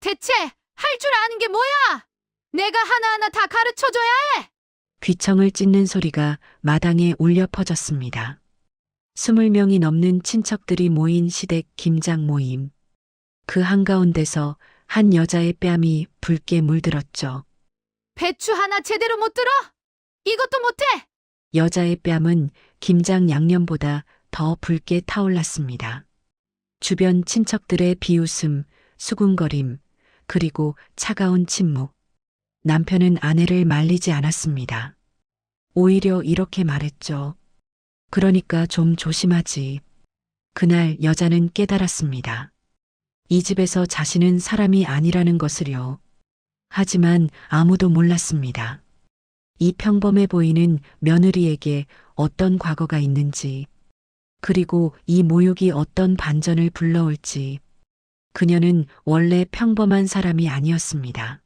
대체 할 줄 아는 게 뭐야? 내가 하나하나 다 가르쳐줘야 해. 귀청을 찢는 소리가 마당에 울려 퍼졌습니다. 20명이 넘는 친척들이 모인 시댁 김장 모임. 그 한가운데서 한 여자의 뺨이 붉게 물들었죠. 배추 하나 제대로 못 들어? 이것도 못해? 여자의 뺨은 김장 양념보다 더 붉게 타올랐습니다. 주변 친척들의 비웃음, 수군거림, 그리고 차가운 침묵. 남편은 아내를 말리지 않았습니다. 오히려 이렇게 말했죠. 그러니까 좀 조심하지. 그날 여자는 깨달았습니다. 이 집에서 자신은 사람이 아니라는 것을요. 하지만 아무도 몰랐습니다. 이 평범해 보이는 며느리에게 어떤 과거가 있는지, 그리고 이 모욕이 어떤 반전을 불러올지. 그녀는 원래 평범한 사람이 아니었습니다.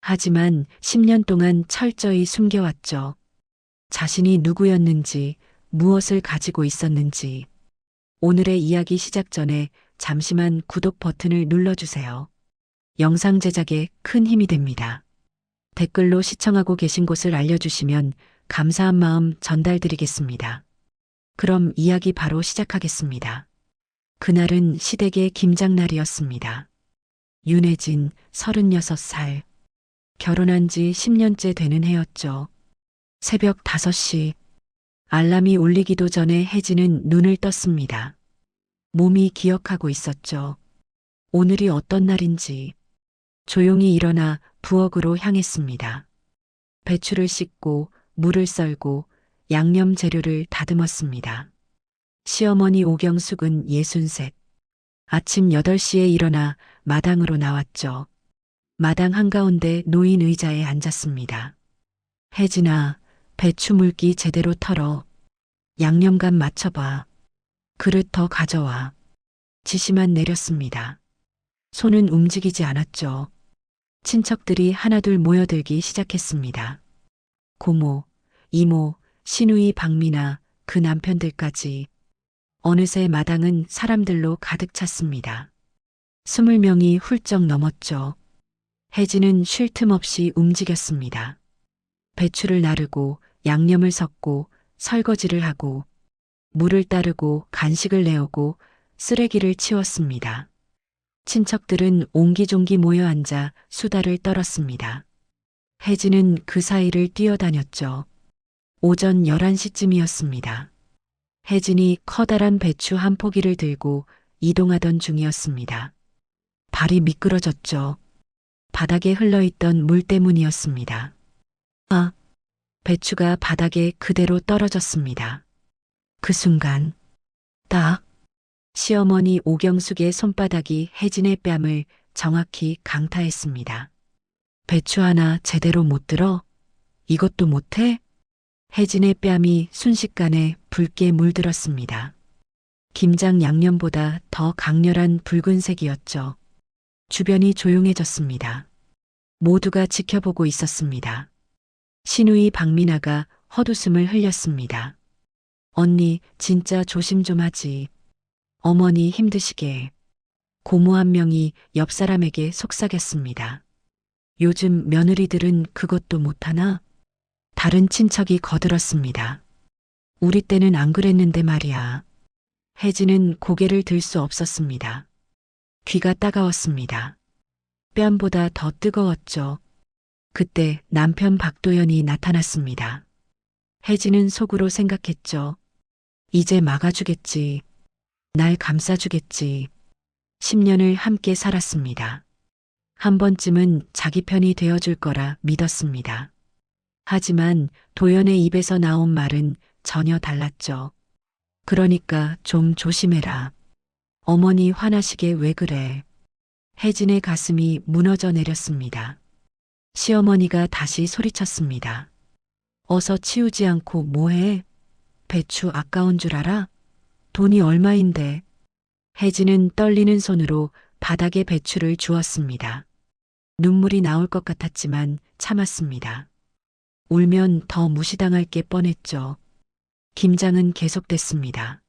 하지만 10년 동안 철저히 숨겨왔죠. 자신이 누구였는지, 무엇을 가지고 있었는지. 오늘의 이야기 시작 전에 잠시만 구독 버튼을 눌러주세요. 영상 제작에 큰 힘이 됩니다. 댓글로 시청하고 계신 곳을 알려주시면 감사한 마음 전달드리겠습니다. 그럼 이야기 바로 시작하겠습니다. 그날은 시댁의 김장날이었습니다. 윤혜진 36살. 결혼한 지 10년째 되는 해였죠. 새벽 5시. 알람이 울리기도 전에 혜진은 눈을 떴습니다. 몸이 기억하고 있었죠. 오늘이 어떤 날인지. 조용히 일어나 부엌으로 향했습니다. 배추를 씻고 물을 썰고 양념 재료를 다듬었습니다. 시어머니 오경숙은 63. 아침 8시에 일어나 마당으로 나왔죠. 마당 한가운데 놓인 의자에 앉았습니다. 혜진아, 배추 물기 제대로 털어. 양념간 맞춰봐. 그릇 더 가져와. 지시만 내렸습니다. 손은 움직이지 않았죠. 친척들이 하나둘 모여들기 시작했습니다. 고모, 이모, 시누이 박미나 그 남편들까지. 어느새 마당은 사람들로 가득 찼습니다. 20명이 훌쩍 넘었죠. 혜진은 쉴 틈 없이 움직였습니다. 배추를 나르고 양념을 섞고 설거지를 하고 물을 따르고 간식을 내오고 쓰레기를 치웠습니다. 친척들은 옹기종기 모여 앉아 수다를 떨었습니다. 혜진은 그 사이를 뛰어다녔죠. 오전 11시쯤이었습니다. 혜진이 커다란 배추 한 포기를 들고 이동하던 중이었습니다. 발이 미끄러졌죠. 바닥에 흘러있던 물 때문이었습니다. 아, 배추가 바닥에 그대로 떨어졌습니다. 그 순간, 딱, 시어머니 오경숙의 손바닥이 혜진의 뺨을 정확히 강타했습니다. 배추 하나 제대로 못 들어? 이것도 못해? 혜진의 뺨이 순식간에 붉게 물들었습니다. 김장 양념보다 더 강렬한 붉은색이었죠. 주변이 조용해졌습니다. 모두가 지켜보고 있었습니다. 시누이 박미나가 헛웃음을 흘렸습니다. 언니, 진짜 조심 좀 하지. 어머니 힘드시게. 고모 한 명이 옆 사람에게 속삭였습니다. 요즘 며느리들은 그것도 못하나? 다른 친척이 거들었습니다. 우리 때는 안 그랬는데 말이야. 혜진은 고개를 들 수 없었습니다. 귀가 따가웠습니다. 뺨보다 더 뜨거웠죠. 그때 남편 박도연이 나타났습니다. 혜진은 속으로 생각했죠. 이제 막아주겠지. 날 감싸주겠지. 10년을 함께 살았습니다. 한 번쯤은 자기 편이 되어줄 거라 믿었습니다. 하지만 도연의 입에서 나온 말은 전혀 달랐죠. 그러니까 좀 조심해라. 어머니 화나시게 왜 그래. 혜진의 가슴이 무너져 내렸습니다. 시어머니가 다시 소리쳤습니다. 어서 치우지 않고 뭐해? 배추 아까운 줄 알아? 돈이 얼마인데. 혜진은 떨리는 손으로 바닥에 배추를 주었습니다. 눈물이 나올 것 같았지만 참았습니다. 울면 더 무시당할 게 뻔했죠. 김장은 계속됐습니다.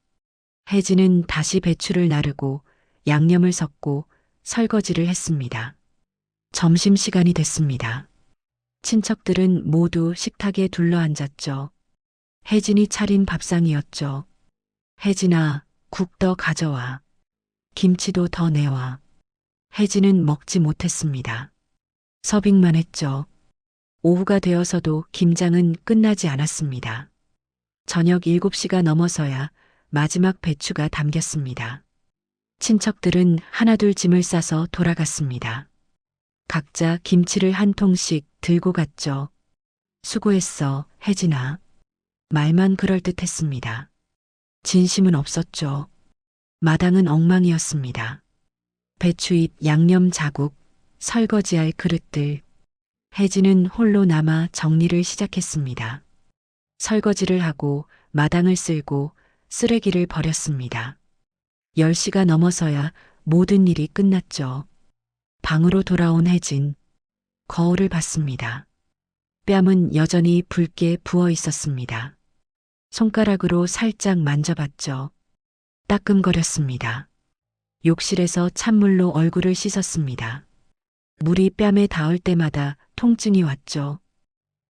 혜진은 다시 배추를 나르고 양념을 섞고 설거지를 했습니다. 점심시간이 됐습니다. 친척들은 모두 식탁에 둘러앉았죠. 혜진이 차린 밥상이었죠. 혜진아, 국 더 가져와. 김치도 더 내와. 혜진은 먹지 못했습니다. 서빙만 했죠. 오후가 되어서도 김장은 끝나지 않았습니다. 저녁 7시가 넘어서야 마지막 배추가 담겼습니다. 친척들은 하나둘 짐을 싸서 돌아갔습니다. 각자 김치를 한 통씩 들고 갔죠. 수고했어, 혜진아. 말만 그럴듯했습니다. 진심은 없었죠. 마당은 엉망이었습니다. 배추잎, 양념 자국, 설거지할 그릇들. 혜진은 홀로 남아 정리를 시작했습니다. 설거지를 하고 마당을 쓸고 쓰레기를 버렸습니다. 10시가 넘어서야 모든 일이 끝났죠. 방으로 돌아온 혜진. 거울을 봤습니다. 뺨은 여전히 붉게 부어 있었습니다. 손가락으로 살짝 만져봤죠. 따끔거렸습니다. 욕실에서 찬물로 얼굴을 씻었습니다. 물이 뺨에 닿을 때마다 통증이 왔죠.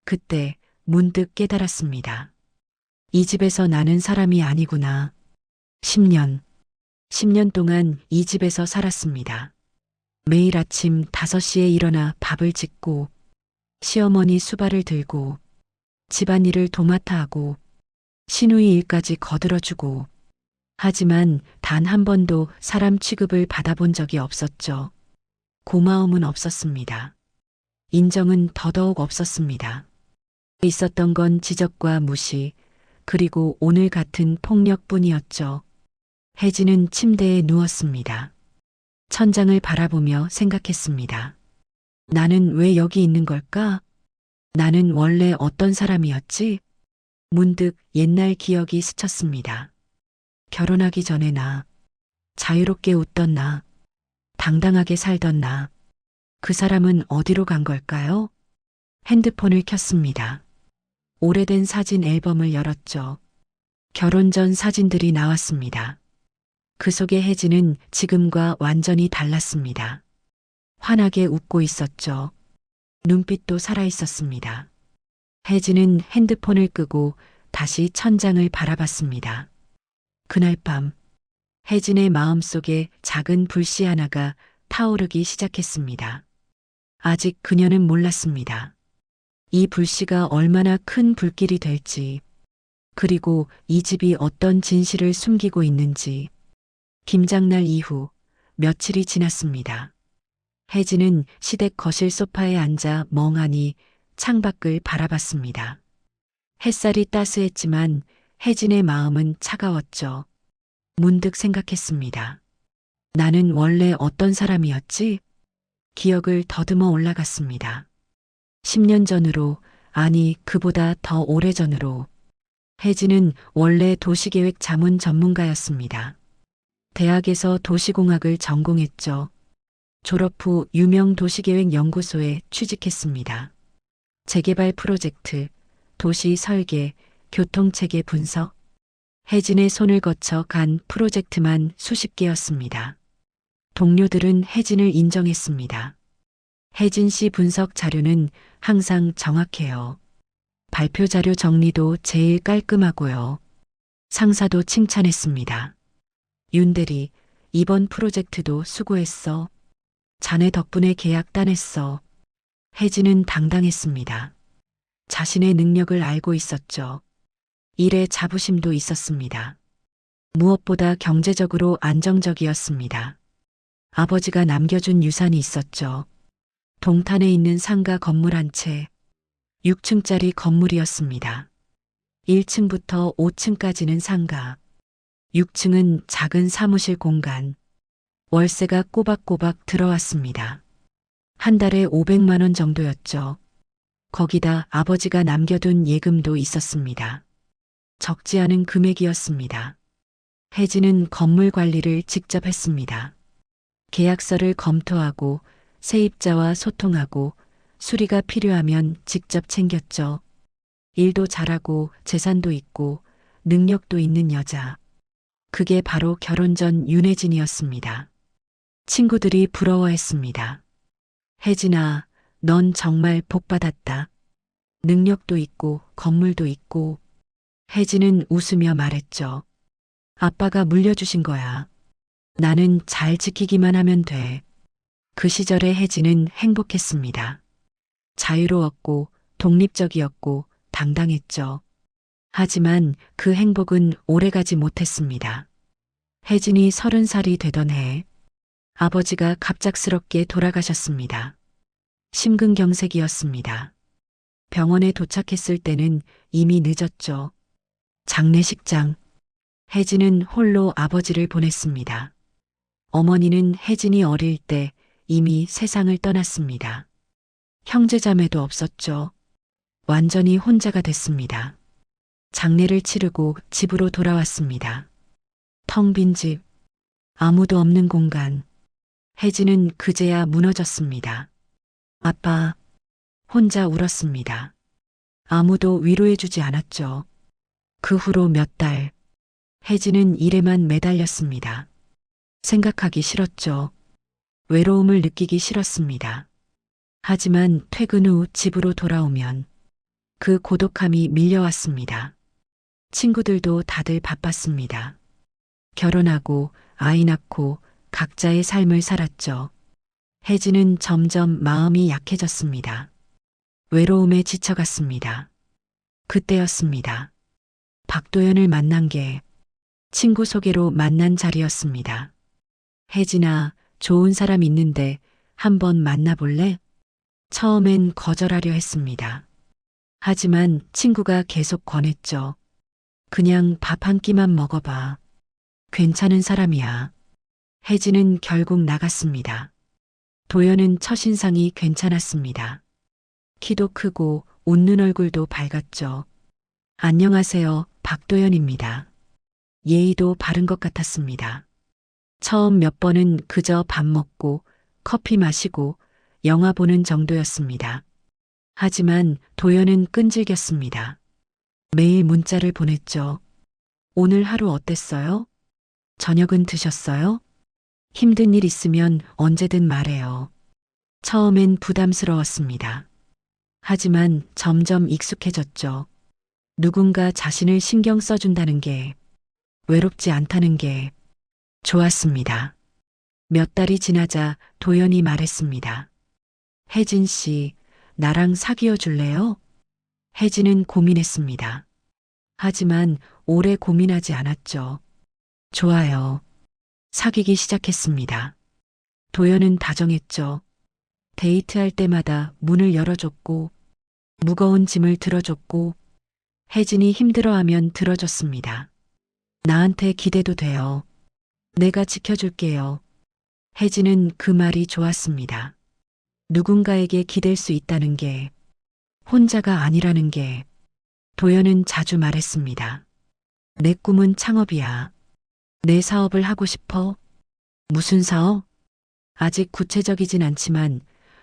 그때 문득 깨달았습니다. 이 집에서 나는 사람이 아니구나. 10년 동안 이 집에서 살았습니다. 매일 아침 5시에 일어나 밥을 짓고 시어머니 수발을 들고 집안일을 도맡아 하고 시누이 일까지 거들어주고 하지만 단 한 번도 사람 취급을 받아본 적이 없었죠. 고마움은 없었습니다. 인정은 더더욱 없었습니다. 있었던 건 지적과 무시, 그리고 오늘 같은 폭력뿐이었죠. 혜진은 침대에 누웠습니다. 천장을 바라보며 생각했습니다. 나는 왜 여기 있는 걸까? 나는 원래 어떤 사람이었지? 문득 옛날 기억이 스쳤습니다. 결혼하기 전에 나, 자유롭게 웃던 나, 당당하게 살던 나, 그 사람은 어디로 간 걸까요? 핸드폰을 켰습니다. 오래된 사진 앨범을 열었죠. 결혼 전 사진들이 나왔습니다. 그 속의 혜진은 지금과 완전히 달랐습니다. 환하게 웃고 있었죠. 눈빛도 살아있었습니다. 혜진은 핸드폰을 끄고 다시 천장을 바라봤습니다. 그날 밤 혜진의 마음속에 작은 불씨 하나가 타오르기 시작했습니다. 아직 그녀는 몰랐습니다. 이 불씨가 얼마나 큰 불길이 될지, 그리고 이 집이 어떤 진실을 숨기고 있는지. 김장날 이후 며칠이 지났습니다. 혜진은 시댁 거실 소파에 앉아 멍하니 창밖을 바라봤습니다. 햇살이 따스했지만 혜진의 마음은 차가웠죠. 문득 생각했습니다. 나는 원래 어떤 사람이었지? 기억을 더듬어 올라갔습니다. 10년 전으로, 아니 그보다 더 오래전으로. 혜진은 원래 도시계획 자문 전문가였습니다. 대학에서 도시공학을 전공했죠. 졸업 후 유명 도시계획 연구소에 취직했습니다. 재개발 프로젝트, 도시 설계, 교통체계 분석. 혜진의 손을 거쳐 간 프로젝트만 수십 개였습니다. 동료들은 혜진을 인정했습니다. 혜진 씨 분석 자료는 항상 정확해요. 발표 자료 정리도 제일 깔끔하고요. 상사도 칭찬했습니다. 윤대리, 이번 프로젝트도 수고했어. 자네 덕분에 계약 따냈어. 혜진은 당당했습니다. 자신의 능력을 알고 있었죠. 일에 자부심도 있었습니다. 무엇보다 경제적으로 안정적이었습니다. 아버지가 남겨준 유산이 있었죠. 동탄에 있는 상가 건물 한 채, 6층짜리 건물이었습니다. 1층부터 5층까지는 상가, 6층은 작은 사무실 공간. 월세가 꼬박꼬박 들어왔습니다. 한 달에 500만 원 정도였죠. 거기다 아버지가 남겨둔 예금도 있었습니다. 적지 않은 금액이었습니다. 혜진은 건물 관리를 직접 했습니다. 계약서를 검토하고 세입자와 소통하고 수리가 필요하면 직접 챙겼죠. 일도 잘하고 재산도 있고 능력도 있는 여자. 그게 바로 결혼 전 윤혜진이었습니다. 친구들이 부러워했습니다. 혜진아, 넌 정말 복받았다. 능력도 있고 건물도 있고. 혜진은 웃으며 말했죠. 아빠가 물려주신 거야. 나는 잘 지키기만 하면 돼. 그 시절의 혜진은 행복했습니다. 자유로웠고 독립적이었고 당당했죠. 하지만 그 행복은 오래가지 못했습니다. 혜진이 30살이 되던 해 아버지가 갑작스럽게 돌아가셨습니다. 심근경색이었습니다. 병원에 도착했을 때는 이미 늦었죠. 장례식장. 혜진은 홀로 아버지를 보냈습니다. 어머니는 혜진이 어릴 때 이미 세상을 떠났습니다. 형제자매도 없었죠. 완전히 혼자가 됐습니다. 장례를 치르고 집으로 돌아왔습니다. 텅 빈 집, 아무도 없는 공간. 혜진은 그제야 무너졌습니다. 아빠, 혼자 울었습니다. 아무도 위로해주지 않았죠. 그 후로 몇 달, 혜진은 일에만 매달렸습니다. 생각하기 싫었죠. 외로움을 느끼기 싫었습니다. 하지만 퇴근 후 집으로 돌아오면 그 고독함이 밀려왔습니다. 친구들도 다들 바빴습니다. 결혼하고 아이 낳고 각자의 삶을 살았죠. 혜진은 점점 마음이 약해졌습니다. 외로움에 지쳐갔습니다. 그때였습니다. 박도연을 만난 게 친구 소개로 만난 자리였습니다. 혜진아, 좋은 사람 있는데 한번 만나볼래? 처음엔 거절하려 했습니다. 하지만 친구가 계속 권했죠. 그냥 밥 한 끼만 먹어봐. 괜찮은 사람이야. 혜진은 결국 나갔습니다. 도연은 첫인상이 괜찮았습니다. 키도 크고 웃는 얼굴도 밝았죠. 안녕하세요, 박도연입니다. 예의도 바른 것 같았습니다. 처음 몇 번은 그저 밥 먹고 커피 마시고 영화 보는 정도였습니다. 하지만 도연은 끈질겼습니다. 매일 문자를 보냈죠. 오늘 하루 어땠어요? 저녁은 드셨어요? 힘든 일 있으면 언제든 말해요. 처음엔 부담스러웠습니다. 하지만 점점 익숙해졌죠. 누군가 자신을 신경 써준다는 게, 외롭지 않다는 게 좋았습니다. 몇 달이 지나자 도연이 말했습니다. 혜진 씨, 나랑 사귀어 줄래요? 혜진은 고민했습니다. 하지만 오래 고민하지 않았죠. 좋아요. 사귀기 시작했습니다. 도연은 다정했죠. 데이트할 때마다 문을 열어줬고, 무거운 짐을 들어줬고, 혜진이 힘들어하면 들어줬습니다. 나한테 기대도 돼요. 내가 지켜줄게요. 혜진은 그 말이 좋았습니다. 누군가에게 기댈 수 있다는 게, 혼자가 아니라는 게. 도연은 자주 말했습니다. 내 꿈은 창업이야. 내 사업을 하고 싶어. 무슨 사업? 아직 구체적이진 않지만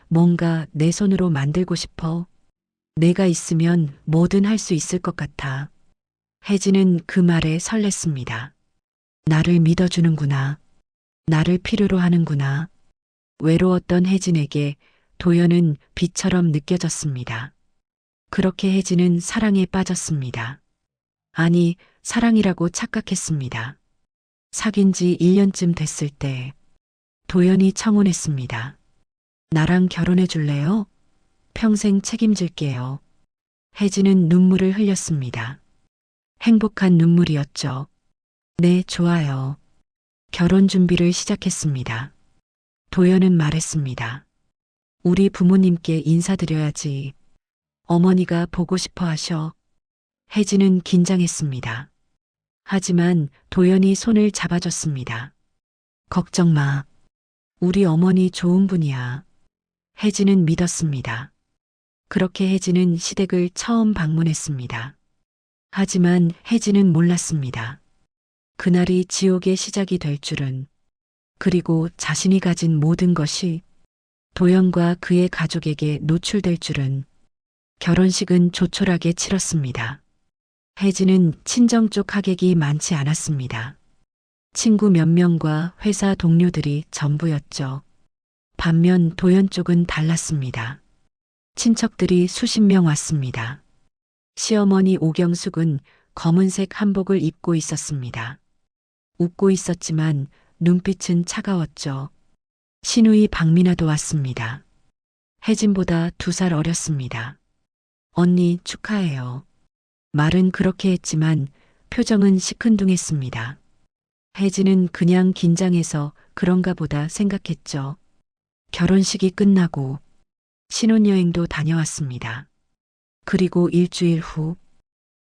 뭔가 내 손으로 만들고 싶어. 내가 있으면 뭐든 할 수 있을 것 같아. 혜진은 그 말에 설렜습니다. 나를 믿어주는구나. 나를 필요로 하는구나. 외로웠던 혜진에게 도연은 빛처럼 느껴졌습니다. 그렇게 혜진은 사랑에 빠졌습니다. 아니, 사랑이라고 착각했습니다. 사귄 지 1년쯤 됐을 때 도연이 청혼했습니다. 나랑 결혼해 줄래요? 평생 책임질게요. 혜진은 눈물을 흘렸습니다. 행복한 눈물이었죠. 네, 좋아요. 결혼 준비를 시작했습니다. 도연은 말했습니다. 우리 부모님께 인사드려야지. 어머니가 보고 싶어 하셔. 혜진은 긴장했습니다. 하지만 도연이 손을 잡아줬습니다. 걱정 마. 우리 어머니 좋은 분이야. 혜진은 믿었습니다. 그렇게 혜진은 시댁을 처음 방문했습니다. 하지만 혜진은 몰랐습니다. 그날이 지옥의 시작이 될 줄은, 그리고 자신이 가진 모든 것이 도연과 그의 가족에게 노출될 줄은. 결혼식은 조촐하게 치렀습니다. 혜진은 친정 쪽 하객이 많지 않았습니다. 친구 몇 명과 회사 동료들이 전부였죠. 반면 도연 쪽은 달랐습니다. 친척들이 수십 명 왔습니다. 시어머니 오경숙은 검은색 한복을 입고 있었습니다. 웃고 있었지만 눈빛은 차가웠죠. 시누이 박미나도 왔습니다. 혜진보다 2살 어렸습니다. 언니 축하해요. 말은 그렇게 했지만 표정은 시큰둥했습니다. 혜진은 그냥 긴장해서 그런가 보다 생각했죠. 결혼식이 끝나고 신혼여행도 다녀왔습니다. 그리고 일주일 후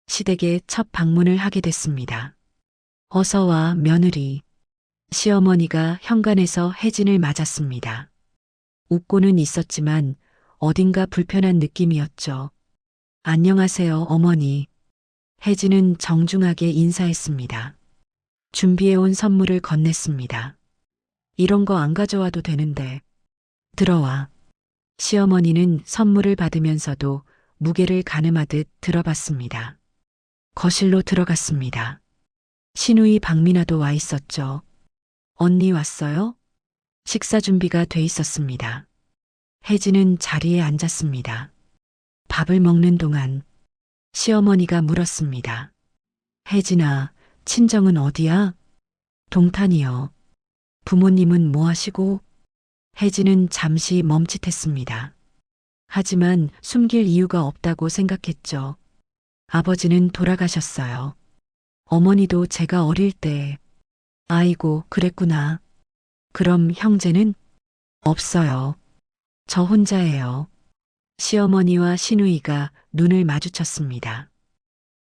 시댁에 첫 방문을 하게 됐습니다. 어서 와, 며느리. 시어머니가 현관에서 혜진을 맞았습니다. 웃고는 있었지만 어딘가 불편한 느낌이었죠. 안녕하세요, 어머니. 혜진은 정중하게 인사했습니다. 준비해온 선물을 건넸습니다. 이런 거 안 가져와도 되는데. 들어와. 시어머니는 선물을 받으면서도 무게를 가늠하듯 들어봤습니다. 거실로 들어갔습니다. 시누이 박미나도 와 있었죠. 언니 왔어요? 식사 준비가 돼 있었습니다. 혜진은 자리에 앉았습니다. 밥을 먹는 동안 시어머니가 물었습니다. 혜진아, 친정은 어디야? 동탄이요. 부모님은 뭐 하시고? 혜진은 잠시 멈칫했습니다. 하지만 숨길 이유가 없다고 생각했죠. 아버지는 돌아가셨어요. 어머니도 제가 어릴 때. 아이고, 그랬구나. 그럼 형제는? 없어요. 저 혼자예요. 시어머니와 시누이가 눈을 마주쳤습니다.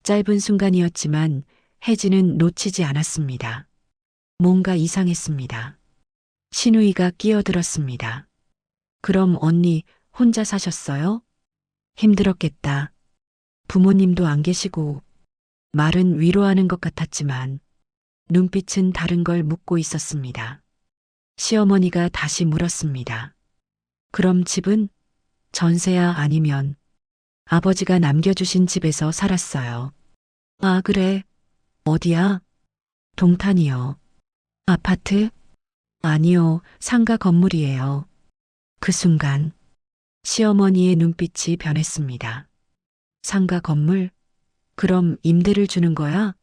짧은 순간이었지만 혜진은 놓치지 않았습니다. 뭔가 이상했습니다. 시누이가 끼어들었습니다. 그럼 언니 혼자 사셨어요? 힘들었겠다. 부모님도 안 계시고. 말은 위로하는 것 같았지만 눈빛은 다른 걸 묻고 있었습니다. 시어머니가 다시 물었습니다. 그럼 집은? 전세야 아니면? 아버지가 남겨주신 집에서 살았어요. 아, 그래. 어디야? 동탄이요. 아파트? 아니요, 상가 건물이에요. 그 순간 시어머니의 눈빛이 변했습니다. 상가 건물? 그럼 임대를 주는 거야?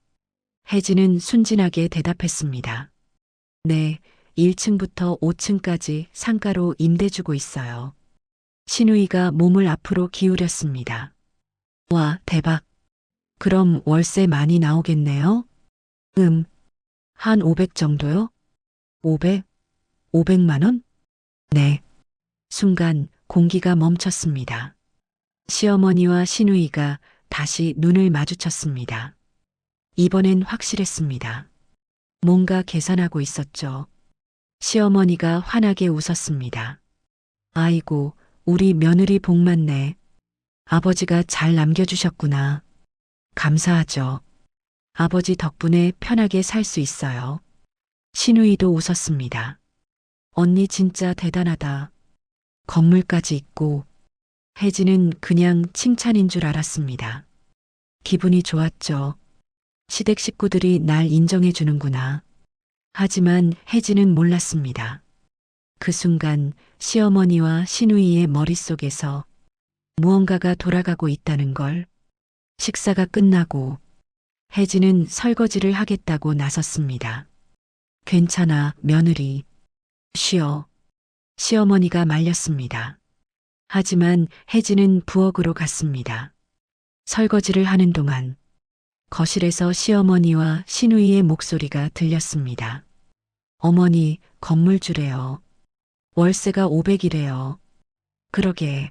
혜진은 순진하게 대답했습니다. 네, 1층부터 5층까지 상가로 임대 주고 있어요. 시누이가 몸을 앞으로 기울였습니다. 와, 대박. 그럼 월세 많이 나오겠네요? 한 500 정도요? 500? 500만 원? 네. 순간 공기가 멈췄습니다. 시어머니와 시누이가 다시 눈을 마주쳤습니다. 이번엔 확실했습니다. 뭔가 계산하고 있었죠. 시어머니가 환하게 웃었습니다. 아이고, 우리 며느리 복 많네. 아버지가 잘 남겨주셨구나. 감사하죠. 아버지 덕분에 편하게 살 수 있어요. 시누이도 웃었습니다. 언니 진짜 대단하다. 건물까지 있고. 혜진은 그냥 칭찬인 줄 알았습니다. 기분이 좋았죠. 시댁 식구들이 날 인정해 주는구나. 하지만 혜진은 몰랐습니다. 그 순간 시어머니와 시누이의 머릿속에서 무언가가 돌아가고 있다는 걸. 식사가 끝나고 혜진은 설거지를 하겠다고 나섰습니다. 괜찮아, 며느리. 쉬어. 시어머니가 말렸습니다. 하지만 혜진은 부엌으로 갔습니다. 설거지를 하는 동안 거실에서 시어머니와 시누이의 목소리가 들렸습니다. 어머니, 건물주래요. 월세가 500이래요. 그러게.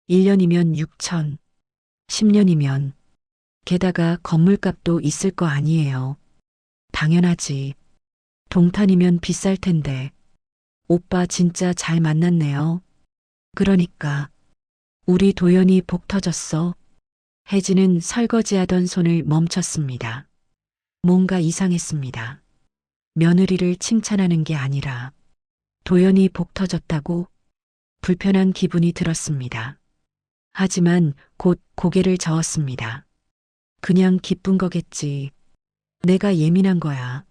1년이면 6천, 10년이면. 게다가 건물값도 있을 거 아니에요. 당연하지. 동탄이면 비쌀 텐데. 오빠 진짜 잘 만났네요. 그러니까. 우리 도연이 복 터졌어. 혜진은 설거지하던 손을 멈췄습니다. 뭔가 이상했습니다. 며느리를 칭찬하는 게 아니라 도연이 복 터졌다고 불편한 기분이 들었습니다. 하지만 곧 고개를 저었습니다. 그냥 기쁜 거겠지. 내가 예민한 거야.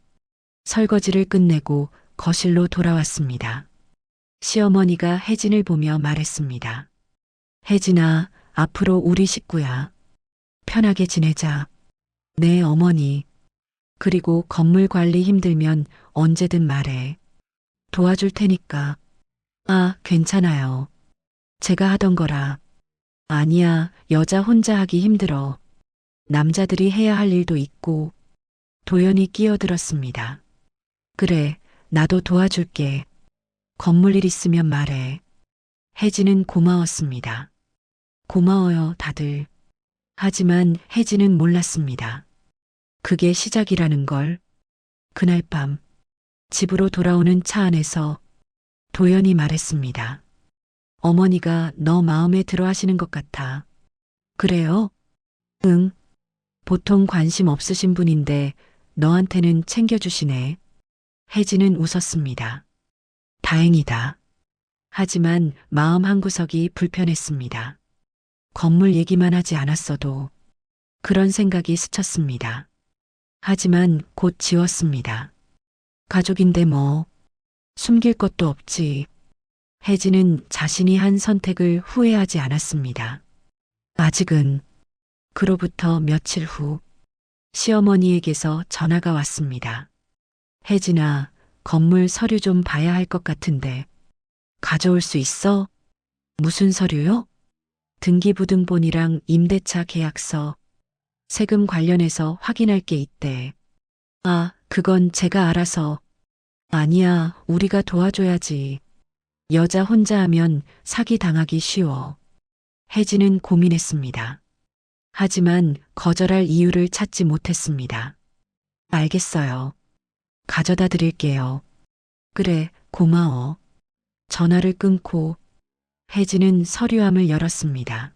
설거지를 끝내고 거실로 돌아왔습니다. 시어머니가 혜진을 보며 말했습니다. 혜진아, 앞으로 우리 식구야. 편하게 지내자. 네, 어머니. 그리고 건물 관리 힘들면 언제든 말해. 도와줄 테니까. 아, 괜찮아요. 제가 하던 거라. 아니야, 여자 혼자 하기 힘들어. 남자들이 해야 할 일도 있고. 도연이 끼어들었습니다. 그래, 나도 도와줄게. 건물 일 있으면 말해. 혜진은 고마웠습니다. 고마워요, 다들. 하지만 혜진은 몰랐습니다. 그게 시작이라는 걸. 그날 밤, 집으로 돌아오는 차 안에서 도연이 말했습니다. 어머니가 너 마음에 들어 하시는 것 같아. 그래요? 응. 보통 관심 없으신 분인데 너한테는 챙겨주시네. 혜진은 웃었습니다. 다행이다. 하지만 마음 한구석이 불편했습니다. 건물 얘기만 하지 않았어도 그런 생각이 스쳤습니다. 하지만 곧 지웠습니다. 가족인데 뭐, 숨길 것도 없지. 혜진은 자신이 한 선택을 후회하지 않았습니다. 아직은. 그로부터 며칠 후, 시어머니에게서 전화가 왔습니다. 혜진아, 건물 서류 좀 봐야 할 것 같은데. 가져올 수 있어? 무슨 서류요? 등기부등본이랑 임대차 계약서, 세금 관련해서 확인할 게 있대. 아, 그건 제가 알아서. 아니야, 우리가 도와줘야지. 여자 혼자 하면 사기 당하기 쉬워. 혜진은 고민했습니다. 하지만 거절할 이유를 찾지 못했습니다. 알겠어요. 가져다 드릴게요. 그래, 고마워. 전화를 끊고 혜진은 서류함을 열었습니다.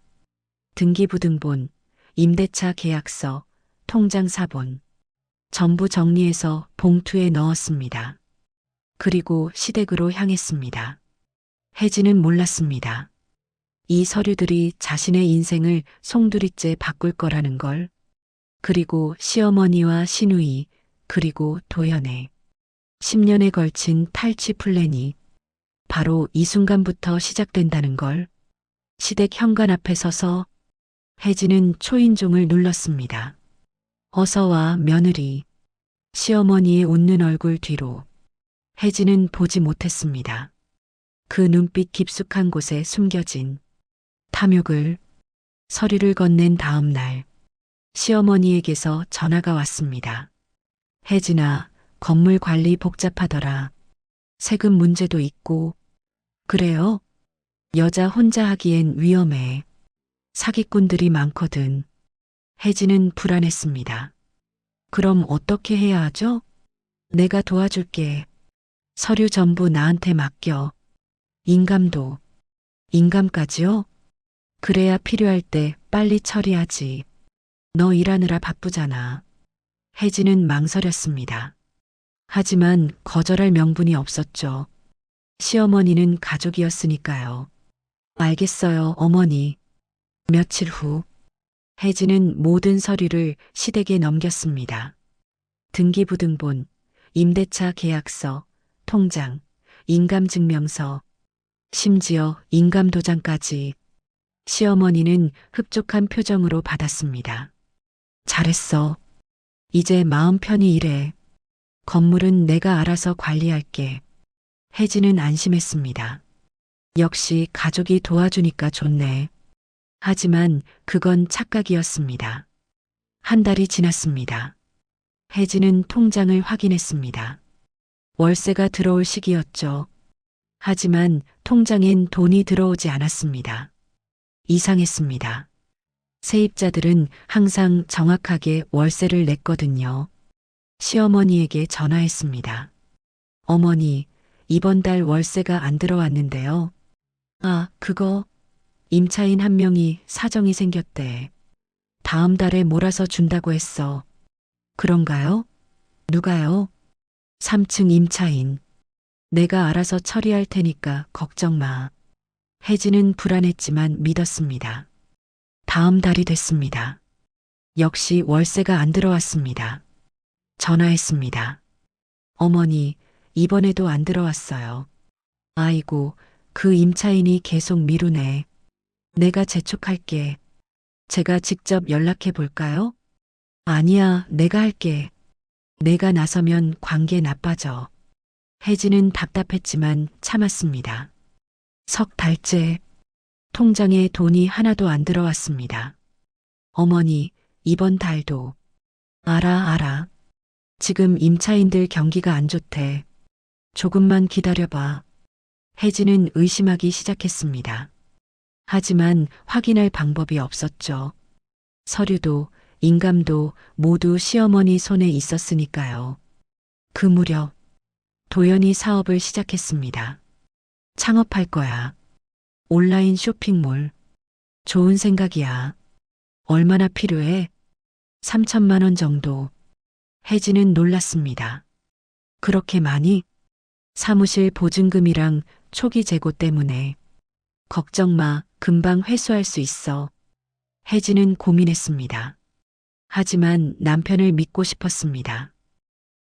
등기부등본, 임대차 계약서, 통장 사본. 전부 정리해서 봉투에 넣었습니다. 그리고 시댁으로 향했습니다. 혜진은 몰랐습니다. 이 서류들이 자신의 인생을 송두리째 바꿀 거라는 걸. 그리고 시어머니와 시누이, 그리고 도연의 10년에 걸친 탈취 플랜이 바로 이 순간부터 시작된다는 걸. 시댁 현관 앞에 서서 혜진은 초인종을 눌렀습니다. 어서 와, 며느리. 시어머니의 웃는 얼굴 뒤로 혜진은 보지 못했습니다. 그 눈빛 깊숙한 곳에 숨겨진 탐욕을. 서류를 건넨 다음 날, 시어머니에게서 전화가 왔습니다. 혜진아, 건물 관리 복잡하더라. 세금 문제도 있고. 그래요? 여자 혼자 하기엔 위험해. 사기꾼들이 많거든. 혜진은 불안했습니다. 그럼 어떻게 해야 하죠? 내가 도와줄게. 서류 전부 나한테 맡겨. 인감도. 인감까지요? 그래야 필요할 때 빨리 처리하지. 너 일하느라 바쁘잖아. 혜진은 망설였습니다. 하지만 거절할 명분이 없었죠. 시어머니는 가족이었으니까요. 알겠어요, 어머니. 며칠 후, 혜진은 모든 서류를 시댁에 넘겼습니다. 등기부등본, 임대차 계약서, 통장, 인감증명서, 심지어 인감도장까지. 시어머니는 흡족한 표정으로 받았습니다. 잘했어. 이제 마음 편히 일해. 건물은 내가 알아서 관리할게. 혜진은 안심했습니다. 역시 가족이 도와주니까 좋네. 하지만 그건 착각이었습니다. 한 달이 지났습니다. 혜진은 통장을 확인했습니다. 월세가 들어올 시기였죠. 하지만 통장엔 돈이 들어오지 않았습니다. 이상했습니다. 세입자들은 항상 정확하게 월세를 냈거든요. 시어머니에게 전화했습니다. 어머니, 이번 달 월세가 안 들어왔는데요. 아, 그거 임차인 한 명이 사정이 생겼대. 다음 달에 몰아서 준다고 했어. 그런가요? 누가요? 3층 임차인. 내가 알아서 처리할 테니까 걱정 마. 혜진은 불안했지만 믿었습니다. 다음 달이 됐습니다. 역시 월세가 안 들어왔습니다. 전화했습니다. 어머니, 이번에도 안 들어왔어요. 아이고, 그 임차인이 계속 미루네. 내가 재촉할게. 제가 직접 연락해 볼까요? 아니야, 내가 할게. 내가 나서면 관계 나빠져. 혜진은 답답했지만 참았습니다. 석 달째 통장에 돈이 하나도 안 들어왔습니다. 어머니, 이번 달도. 알아. 지금 임차인들 경기가 안 좋대. 조금만 기다려봐. 혜진은 의심하기 시작했습니다. 하지만 확인할 방법이 없었죠. 서류도 인감도 모두 시어머니 손에 있었으니까요. 그 무렵 도연이 사업을 시작했습니다. 창업할 거야. 온라인 쇼핑몰. 좋은 생각이야. 얼마나 필요해? 3천만 원 정도. 혜진은 놀랐습니다. 그렇게 많이? 사무실 보증금이랑 초기 재고 때문에. 걱정 마, 금방 회수할 수 있어. 혜진은 고민했습니다. 하지만 남편을 믿고 싶었습니다.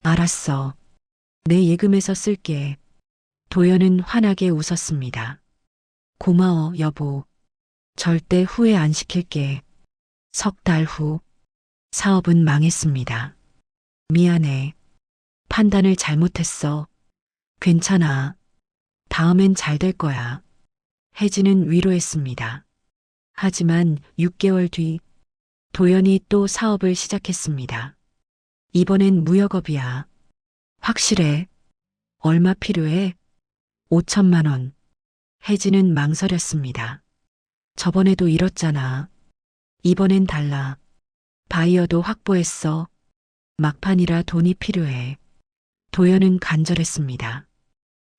알았어. 내 예금에서 쓸게. 도연은 환하게 웃었습니다. 고마워, 여보. 절대 후회 안 시킬게. 석 달 후. 사업은 망했습니다. 미안해. 판단을 잘못했어. 괜찮아. 다음엔 잘 될 거야. 혜진은 위로했습니다. 하지만 6개월 뒤 도연이 또 사업을 시작했습니다. 이번엔 무역업이야. 확실해. 얼마 필요해? 5천만 원. 혜진은 망설였습니다. 저번에도 잃었잖아. 이번엔 달라. 바이어도 확보했어. 막판이라 돈이 필요해. 도연은 간절했습니다.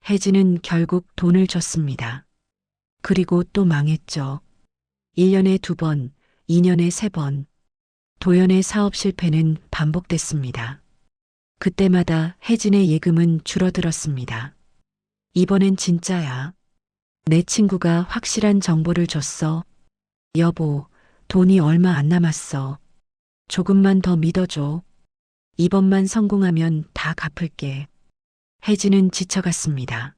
혜진은 결국 돈을 줬습니다. 그리고 또 망했죠. 1년에 2번, 2년에 3번. 도연의 사업 실패는 반복됐습니다. 그때마다 혜진의 예금은 줄어들었습니다. 이번엔 진짜야. 내 친구가 확실한 정보를 줬어. 여보, 돈이 얼마 안 남았어. 조금만 더 믿어줘. 이번만 성공하면 다 갚을게. 혜진은 지쳐갔습니다.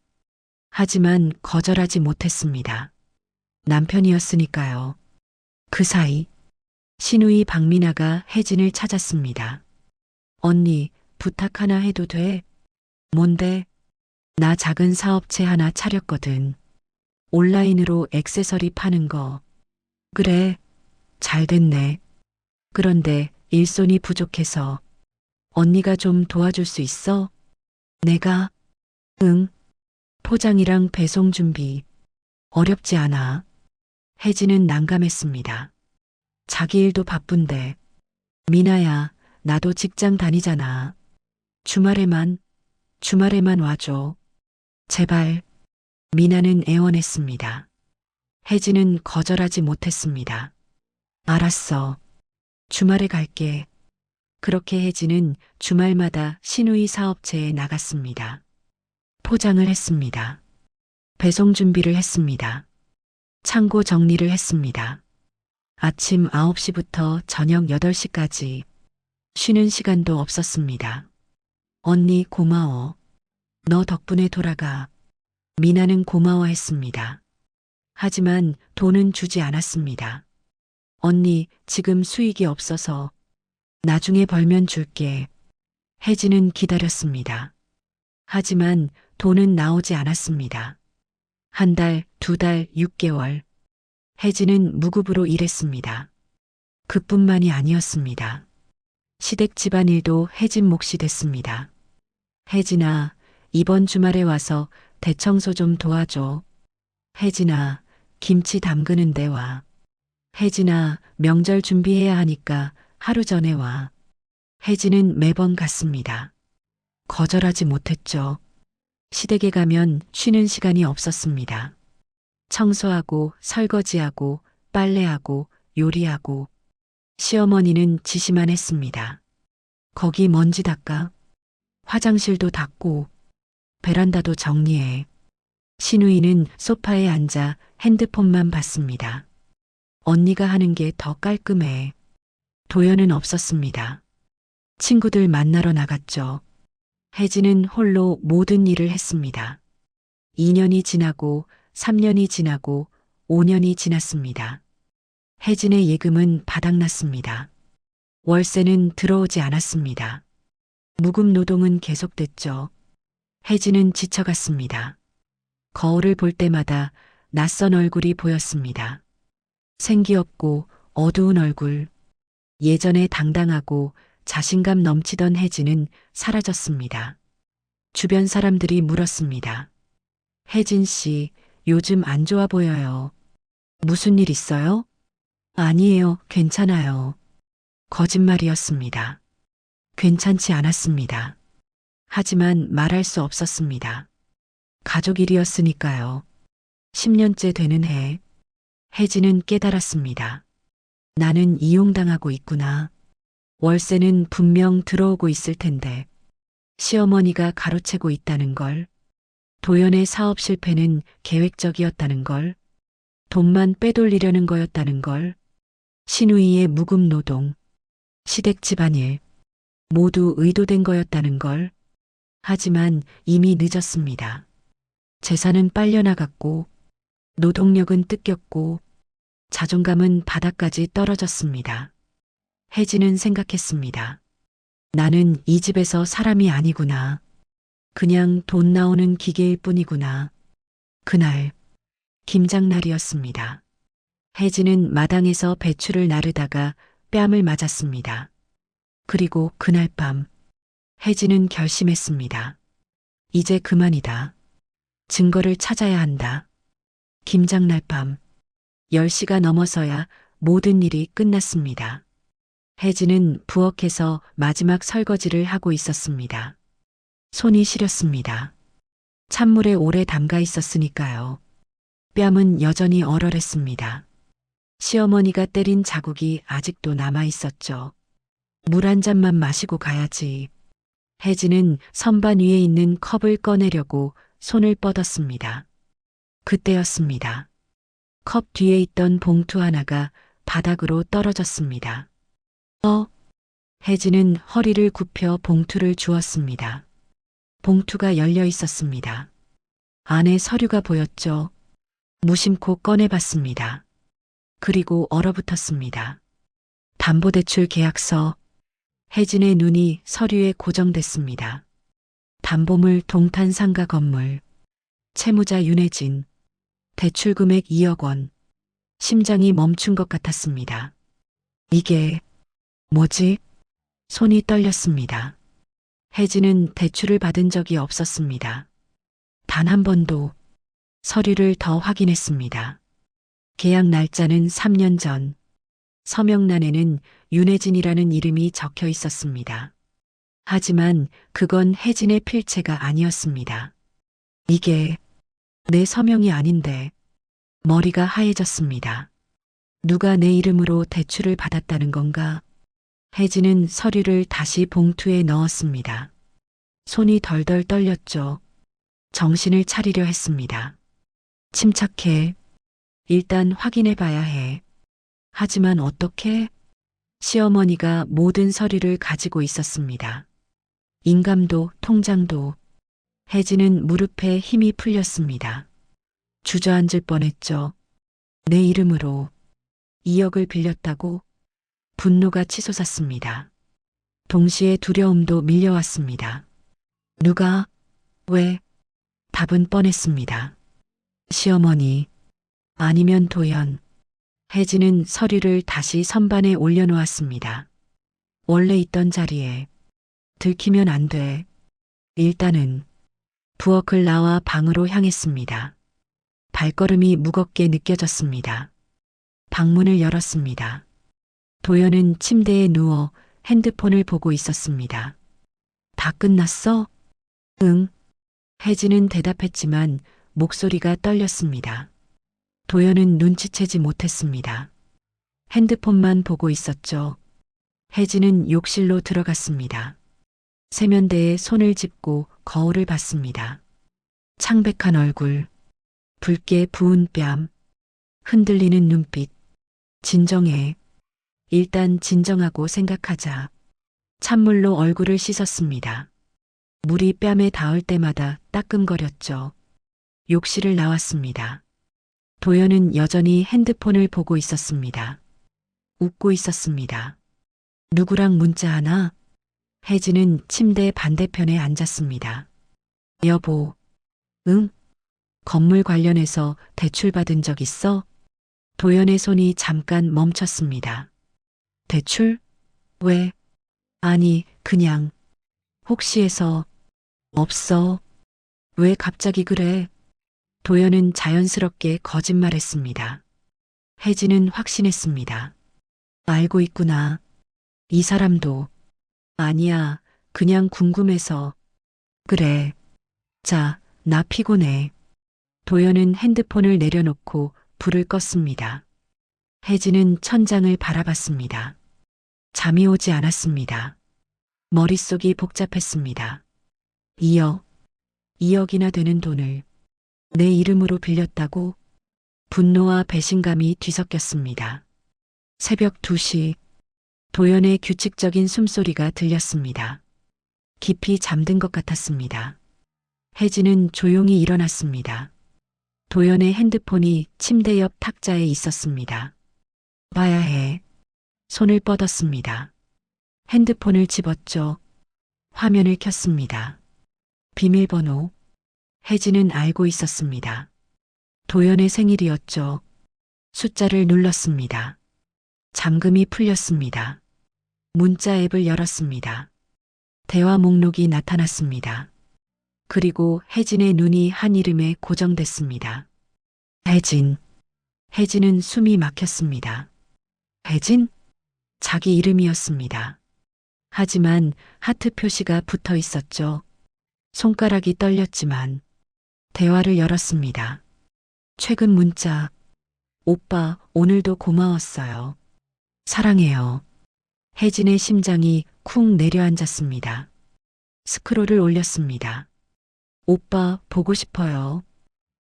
하지만 거절하지 못했습니다. 남편이었으니까요. 그 사이 시누이 박미나가 혜진을 찾았습니다. 언니, 부탁 하나 해도 돼? 뭔데? 나 작은 사업체 하나 차렸거든. 온라인으로 액세서리 파는 거. 그래, 잘 됐네. 그런데 일손이 부족해서 언니가 좀 도와줄 수 있어? 내가? 응. 포장이랑 배송 준비. 어렵지 않아. 혜진은 난감했습니다. 자기 일도 바쁜데. 미나야, 나도 직장 다니잖아. 주말에만 와줘. 제발. 미나는 애원했습니다. 혜진은 거절하지 못했습니다. 알았어. 주말에 갈게. 그렇게 혜진은 주말마다 시누이 사업체에 나갔습니다. 포장을 했습니다. 배송 준비를 했습니다. 창고 정리를 했습니다. 아침 9시부터 저녁 8시까지 쉬는 시간도 없었습니다. 언니 고마워. 너 덕분에 돌아가. 미나는 고마워했습니다. 하지만 돈은 주지 않았습니다. 언니, 지금 수익이 없어서 나중에 벌면 줄게. 혜진은 기다렸습니다. 하지만 돈은 나오지 않았습니다. 한 달, 2달, 6개월. 혜진은 무급으로 일했습니다. 그뿐만이 아니었습니다. 시댁 집안일도 혜진 몫이 됐습니다. 혜진아, 이번 주말에 와서 대청소 좀 도와줘. 혜진아, 김치 담그는데 와. 혜진아, 명절 준비해야 하니까 하루 전에 와. 혜진은 매번 갔습니다. 거절하지 못했죠. 시댁에 가면 쉬는 시간이 없었습니다. 청소하고 설거지하고 빨래하고 요리하고 시어머니는 지시만 했습니다. 거기 먼지 닦아. 화장실도 닦고 베란다도 정리해. 시누이는 소파에 앉아 핸드폰만 봤습니다. 언니가 하는 게 더 깔끔해. 도연은 없었습니다. 친구들 만나러 나갔죠. 혜진은 홀로 모든 일을 했습니다. 2년이 지나고 3년이 지나고 5년이 지났습니다. 혜진의 예금은 바닥났습니다. 월세는 들어오지 않았습니다. 무급 노동은 계속됐죠. 혜진은 지쳐갔습니다. 거울을 볼 때마다 낯선 얼굴이 보였습니다. 생기 없고 어두운 얼굴. 예전에 당당하고 자신감 넘치던 혜진은 사라졌습니다. 주변 사람들이 물었습니다. 혜진 씨, 요즘 안 좋아 보여요. 무슨 일 있어요? 아니에요, 괜찮아요. 거짓말이었습니다. 괜찮지 않았습니다. 하지만 말할 수 없었습니다. 가족 일이었으니까요. 10년째 되는 해, 혜진은 깨달았습니다. 나는 이용당하고 있구나. 월세는 분명 들어오고 있을 텐데, 시어머니가 가로채고 있다는 걸, 도연의 사업 실패는 계획적이었다는 걸, 돈만 빼돌리려는 거였다는 걸, 신우이의 무급 노동, 시댁 집안일, 모두 의도된 거였다는 걸. 하지만 이미 늦었습니다. 재산은 빨려나갔고, 노동력은 뜯겼고, 자존감은 바닥까지 떨어졌습니다. 혜진은 생각했습니다. 나는 이 집에서 사람이 아니구나. 그냥 돈 나오는 기계일 뿐이구나. 그날, 김장날이었습니다. 혜진은 마당에서 배추를 나르다가 뺨을 맞았습니다. 그리고 그날 밤, 혜진은 결심했습니다. 이제 그만이다. 증거를 찾아야 한다. 김장날 밤, 10시가 넘어서야 모든 일이 끝났습니다. 혜진은 부엌에서 마지막 설거지를 하고 있었습니다. 손이 시렸습니다. 찬물에 오래 담가 있었으니까요. 뺨은 여전히 얼얼했습니다. 시어머니가 때린 자국이 아직도 남아 있었죠. 물 한 잔만 마시고 가야지. 혜진은 선반 위에 있는 컵을 꺼내려고 손을 뻗었습니다. 그때였습니다. 컵 뒤에 있던 봉투 하나가 바닥으로 떨어졌습니다. 혜진은 허리를 굽혀 봉투를 주었습니다. 봉투가 열려 있었습니다. 안에 서류가 보였죠. 무심코 꺼내봤습니다. 그리고 얼어붙었습니다. 담보대출 계약서. 혜진의 눈이 서류에 고정됐습니다. 담보물 동탄 상가 건물. 채무자 윤혜진. 대출 금액 2억 원. 심장이 멈춘 것 같았습니다. 이게 뭐지? 손이 떨렸습니다. 혜진은 대출을 받은 적이 없었습니다. 단 한 번도. 서류를 더 확인했습니다. 계약 날짜는 3년 전. 서명란에는 윤혜진이라는 이름이 적혀 있었습니다. 하지만 그건 혜진의 필체가 아니었습니다. 이게 내 서명이 아닌데. 머리가 하얘졌습니다. 누가 내 이름으로 대출을 받았다는 건가? 혜진은 서류를 다시 봉투에 넣었습니다. 손이 덜덜 떨렸죠. 정신을 차리려 했습니다. 침착해. 일단 확인해 봐야 해. 하지만 어떻게? 시어머니가 모든 서류를 가지고 있었습니다. 인감도 통장도. 혜진은 무릎에 힘이 풀렸습니다. 주저앉을 뻔했죠. 내 이름으로 2억을 빌렸다고? 분노가 치솟았습니다. 동시에 두려움도 밀려왔습니다. 누가? 왜? 답은 뻔했습니다. 시어머니, 아니면 도연. 혜진은 서류를 다시 선반에 올려놓았습니다. 원래 있던 자리에. 들키면 안 돼. 일단은. 부엌을 나와 방으로 향했습니다. 발걸음이 무겁게 느껴졌습니다. 방문을 열었습니다. 도연은 침대에 누워 핸드폰을 보고 있었습니다. 다 끝났어? 응. 혜진은 대답했지만 목소리가 떨렸습니다. 도연은 눈치채지 못했습니다. 핸드폰만 보고 있었죠. 혜진은 욕실로 들어갔습니다. 세면대에 손을 짚고 거울을 봤습니다. 창백한 얼굴, 붉게 부은 뺨, 흔들리는 눈빛. 진정해. 일단 진정하고 생각하자. 찬물로 얼굴을 씻었습니다. 물이 뺨에 닿을 때마다 따끔거렸죠. 욕실을 나왔습니다. 도연은 여전히 핸드폰을 보고 있었습니다. 웃고 있었습니다. 누구랑 문자하나? 혜진은 침대 반대편에 앉았습니다. 여보, 응? 건물 관련해서 대출 받은 적 있어? 도연의 손이 잠깐 멈췄습니다. 대출? 왜? 아니, 그냥. 혹시 해서. 없어. 왜 갑자기 그래? 도연은 자연스럽게 거짓말했습니다. 혜진은 확신했습니다. 알고 있구나. 이 사람도. 아니야, 그냥 궁금해서. 그래. 자, 나 피곤해. 도연은 핸드폰을 내려놓고 불을 껐습니다. 혜진은 천장을 바라봤습니다. 잠이 오지 않았습니다. 머릿속이 복잡했습니다. 2억이나 되는 돈을 내 이름으로 빌렸다고? 분노와 배신감이 뒤섞였습니다. 새벽 2시, 도연의 규칙적인 숨소리가 들렸습니다. 깊이 잠든 것 같았습니다. 혜진은 조용히 일어났습니다. 도연의 핸드폰이 침대 옆 탁자에 있었습니다. 봐야 해. 손을 뻗었습니다. 핸드폰을 집었죠. 화면을 켰습니다. 비밀번호. 혜진은 알고 있었습니다. 도연의 생일이었죠. 숫자를 눌렀습니다. 잠금이 풀렸습니다. 문자 앱을 열었습니다. 대화 목록이 나타났습니다. 그리고 혜진의 눈이 한 이름에 고정됐습니다. 혜진. 혜진은 숨이 막혔습니다. 혜진? 자기 이름이었습니다. 하지만 하트 표시가 붙어 있었죠. 손가락이 떨렸지만 대화를 열었습니다. 최근 문자. 오빠, 오늘도 고마웠어요. 사랑해요. 혜진의 심장이 쿵 내려앉았습니다. 스크롤을 올렸습니다. 오빠, 보고 싶어요.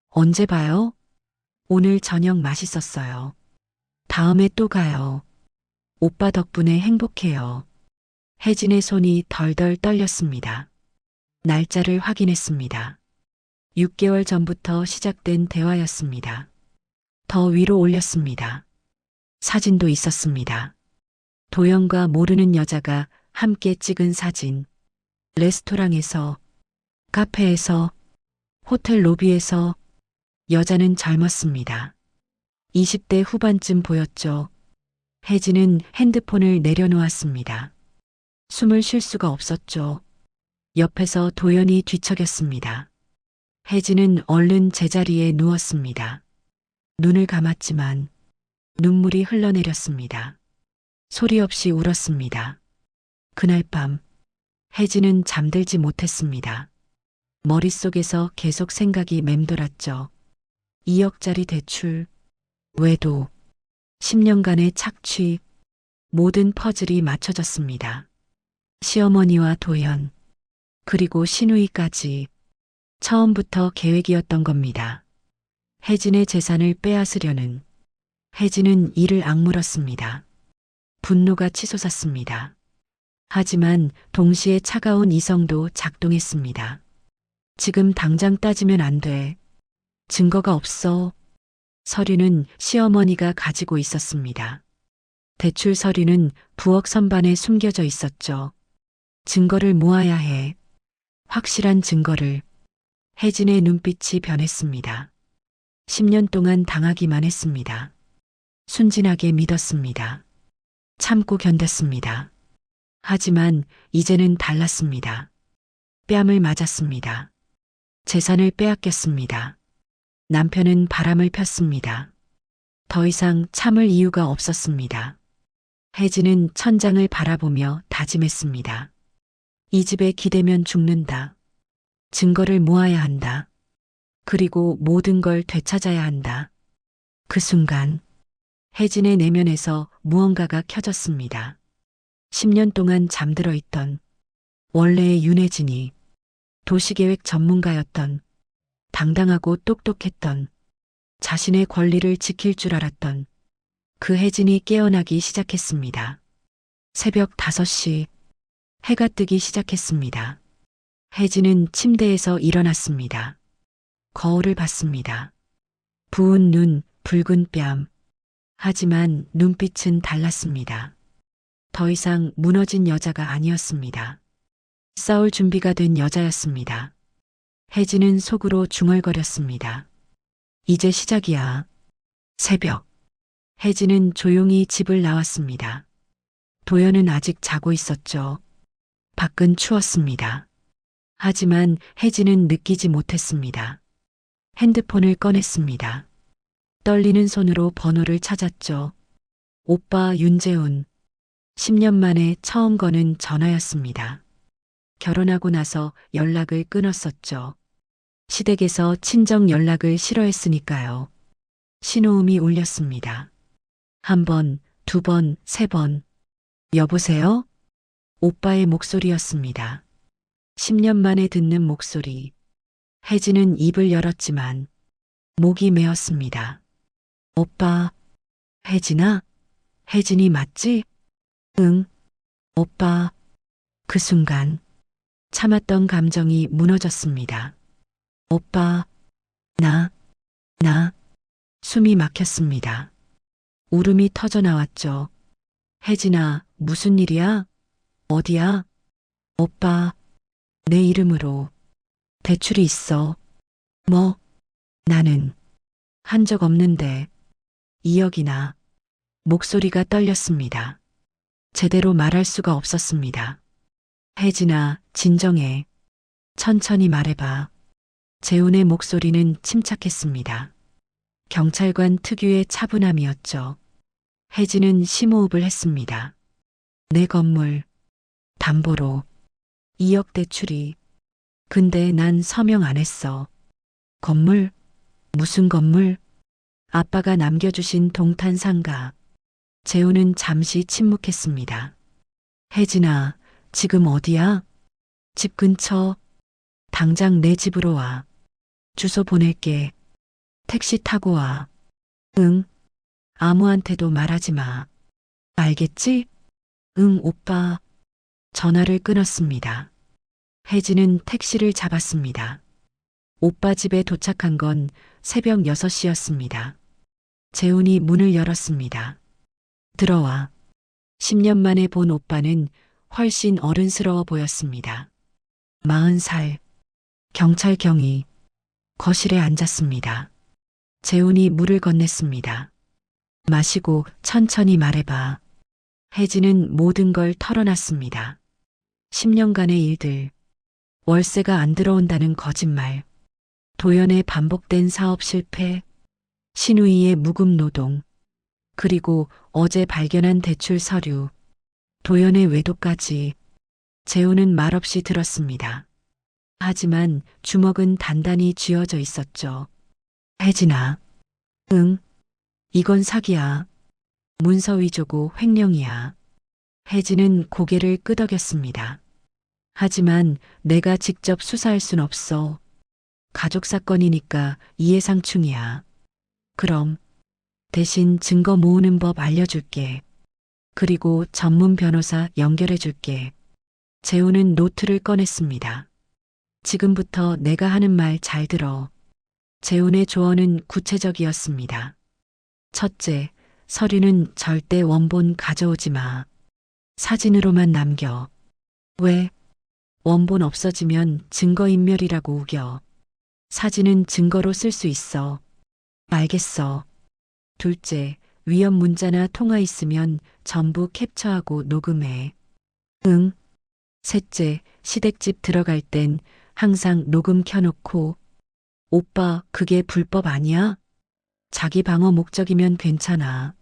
언제 봐요? 오늘 저녁 맛있었어요. 다음에 또 가요. 오빠 덕분에 행복해요. 혜진의 손이 덜덜 떨렸습니다. 날짜를 확인했습니다. 6개월 전부터 시작된 대화였습니다. 더 위로 올렸습니다. 사진도 있었습니다. 도연과 모르는 여자가 함께 찍은 사진. 레스토랑에서, 카페에서, 호텔 로비에서. 여자는 젊었습니다. 20대 후반쯤 보였죠. 혜진은 핸드폰을 내려놓았습니다. 숨을 쉴 수가 없었죠. 옆에서 도연이 뒤척였습니다. 혜진은 얼른 제자리에 누웠습니다. 눈을 감았지만 눈물이 흘러내렸습니다. 소리 없이 울었습니다. 그날 밤 혜진은 잠들지 못했습니다. 머릿속에서 계속 생각이 맴돌았죠. 2억짜리 대출, 외도, 10년간의 착취, 모든 퍼즐이 맞춰졌습니다. 시어머니와 도연, 그리고 시누이까지 처음부터 계획이었던 겁니다. 혜진의 재산을 빼앗으려는. 혜진은 이를 악물었습니다. 분노가 치솟았습니다. 하지만 동시에 차가운 이성도 작동했습니다. 지금 당장 따지면 안 돼. 증거가 없어. 서류는 시어머니가 가지고 있었습니다. 대출 서류는 부엌 선반에 숨겨져 있었죠. 증거를 모아야 해. 확실한 증거를. 혜진의 눈빛이 변했습니다. 10년 동안 당하기만 했습니다. 순진하게 믿었습니다. 참고 견뎠습니다. 하지만 이제는 달랐습니다. 뺨을 맞았습니다. 재산을 빼앗겼습니다. 남편은 바람을 폈습니다. 더 이상 참을 이유가 없었습니다. 혜진은 천장을 바라보며 다짐했습니다. 이 집에 기대면 죽는다. 증거를 모아야 한다. 그리고 모든 걸 되찾아야 한다. 그 순간 혜진의 내면에서 무언가가 켜졌습니다. 10년 동안 잠들어 있던 원래의 윤혜진이, 도시계획 전문가였던, 당당하고 똑똑했던, 자신의 권리를 지킬 줄 알았던 그 혜진이 깨어나기 시작했습니다. 새벽 5시, 해가 뜨기 시작했습니다. 혜진은 침대에서 일어났습니다. 거울을 봤습니다. 부은 눈, 붉은 뺨. 하지만 눈빛은 달랐습니다. 더 이상 무너진 여자가 아니었습니다. 싸울 준비가 된 여자였습니다. 혜진은 속으로 중얼거렸습니다. 이제 시작이야. 새벽. 혜진은 조용히 집을 나왔습니다. 도연은 아직 자고 있었죠. 밖은 추웠습니다. 하지만 혜진은 느끼지 못했습니다. 핸드폰을 꺼냈습니다. 떨리는 손으로 번호를 찾았죠. 오빠 윤재훈. 10년 만에 처음 거는 전화였습니다. 결혼하고 나서 연락을 끊었었죠. 시댁에서 친정 연락을 싫어했으니까요. 신호음이 울렸습니다. 한 번, 두 번, 세 번. 여보세요? 오빠의 목소리였습니다. 10년 만에 듣는 목소리. 혜진은 입을 열었지만 목이 메었습니다. 오빠. 혜진아? 혜진이 맞지? 응. 오빠. 그 순간 참았던 감정이 무너졌습니다. 오빠. 나. 숨이 막혔습니다. 울음이 터져 나왔죠. 혜진아, 무슨 일이야? 어디야? 오빠. 내 이름으로 대출이 있어. 뭐? 나는 한 적 없는데 2억이나. 목소리가 떨렸습니다. 제대로 말할 수가 없었습니다. 혜진아, 진정해. 천천히 말해봐. 재훈의 목소리는 침착했습니다. 경찰관 특유의 차분함이었죠. 혜진은 심호흡을 했습니다. 내 건물, 담보로 2억 대출이. 근데 난 서명 안 했어. 건물? 무슨 건물? 아빠가 남겨주신 동탄 상가. 재훈은 잠시 침묵했습니다. 혜진아, 지금 어디야? 집 근처. 당장 내 집으로 와. 주소 보낼게. 택시 타고 와. 응. 아무한테도 말하지 마. 알겠지? 응, 오빠. 전화를 끊었습니다. 혜진은 택시를 잡았습니다. 오빠 집에 도착한 건 새벽 6시였습니다. 재훈이 문을 열었습니다. 들어와. 10년 만에 본 오빠는 훨씬 어른스러워 보였습니다. 40살. 경찰경이 거실에 앉았습니다. 재훈이 물을 건넸습니다. 마시고 천천히 말해봐. 혜진은 모든 걸 털어놨습니다. 10년간의 일들, 월세가 안 들어온다는 거짓말, 도연의 반복된 사업 실패, 신우이의 무급 노동, 그리고 어제 발견한 대출 서류, 도연의 외도까지. 재훈은 말없이 들었습니다. 하지만 주먹은 단단히 쥐어져 있었죠. 혜진아. 응. 이건 사기야. 문서 위조고 횡령이야. 혜진은 고개를 끄덕였습니다. 하지만 내가 직접 수사할 순 없어. 가족 사건이니까 이해상충이야. 그럼 대신 증거 모으는 법 알려줄게. 그리고 전문 변호사 연결해줄게. 재훈은 노트를 꺼냈습니다. 지금부터 내가 하는 말 잘 들어. 재훈의 조언은 구체적이었습니다. 첫째, 서류는 절대 원본 가져오지 마. 사진으로만 남겨. 왜? 원본 없어지면 증거인멸이라고 우겨. 사진은 증거로 쓸 수 있어. 알겠어. 둘째, 위험 문자나 통화 있으면 전부 캡처하고 녹음해. 응. 셋째, 시댁집 들어갈 땐 항상 녹음 켜놓고. 오빠, 그게 불법 아니야? 자기 방어 목적이면 괜찮아.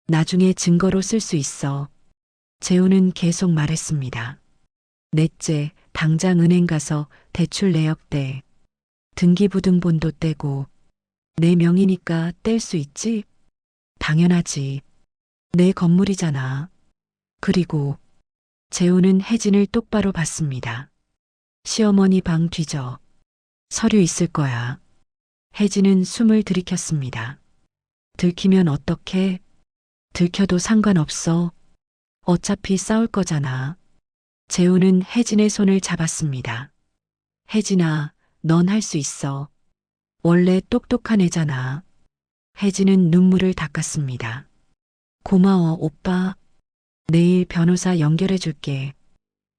나중에 증거로 쓸 수 있어. 재훈은 계속 말했습니다. 넷째, 당장 은행 가서 대출 내역 떼. 등기부등본도 떼고. 내 명의니까 뗄 수 있지? 당연하지. 내 건물이잖아. 그리고 재훈은 혜진을 똑바로 봤습니다. 시어머니 방 뒤져. 서류 있을 거야. 혜진은 숨을 들이켰습니다. 들키면 어떡해? 들켜도 상관없어. 어차피 싸울 거잖아. 재훈은 혜진의 손을 잡았습니다. 혜진아, 넌 할 수 있어. 원래 똑똑한 애잖아. 혜진은 눈물을 닦았습니다. 고마워, 오빠. 내일 변호사 연결해 줄게.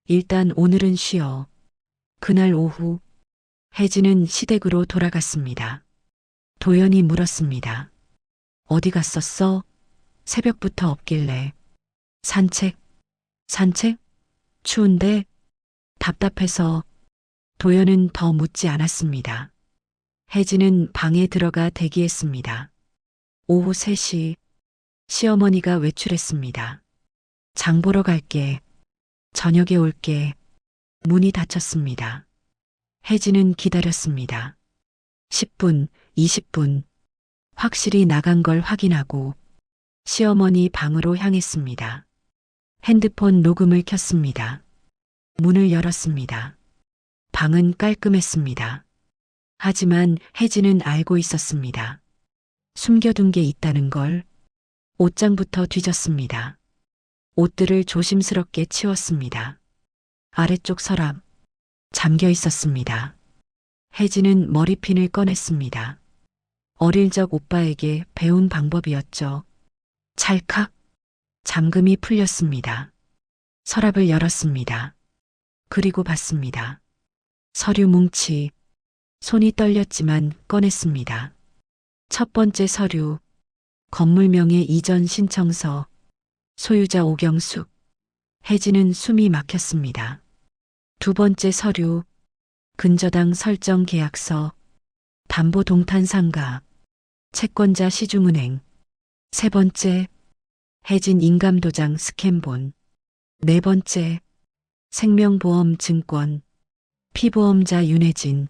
일단 오늘은 쉬어. 그날 오후, 혜진은 시댁으로 돌아갔습니다. 도연이 물었습니다. 어디 갔었어? 새벽부터 없길래. 산책? 산책? 추운데? 답답해서. 도연은 더 묻지 않았습니다. 혜진은 방에 들어가 대기했습니다. 오후 3시, 시어머니가 외출했습니다. 장 보러 갈게. 저녁에 올게. 문이 닫혔습니다. 혜진은 기다렸습니다. 10분, 20분. 확실히 나간 걸 확인하고 시어머니 방으로 향했습니다. 핸드폰 녹음을 켰습니다. 문을 열었습니다. 방은 깔끔했습니다. 하지만 혜진은 알고 있었습니다. 숨겨둔 게 있다는 걸. 옷장부터 뒤졌습니다. 옷들을 조심스럽게 치웠습니다. 아래쪽 서랍 잠겨 있었습니다. 혜진은 머리핀을 꺼냈습니다. 어릴 적 오빠에게 배운 방법이었죠. 찰칵 잠금이 풀렸습니다. 서랍을 열었습니다. 그리고 봤습니다. 서류 뭉치. 손이 떨렸지만 꺼냈습니다. 첫 번째 서류. 건물명의 이전 신청서. 소유자 오경숙. 혜진은 숨이 막혔습니다. 두 번째 서류. 근저당 설정 계약서. 담보 동탄 상가. 채권자 시중은행. 세 번째. 혜진 인감도장 스캔본. 네 번째. 생명보험 증권. 피보험자 윤혜진.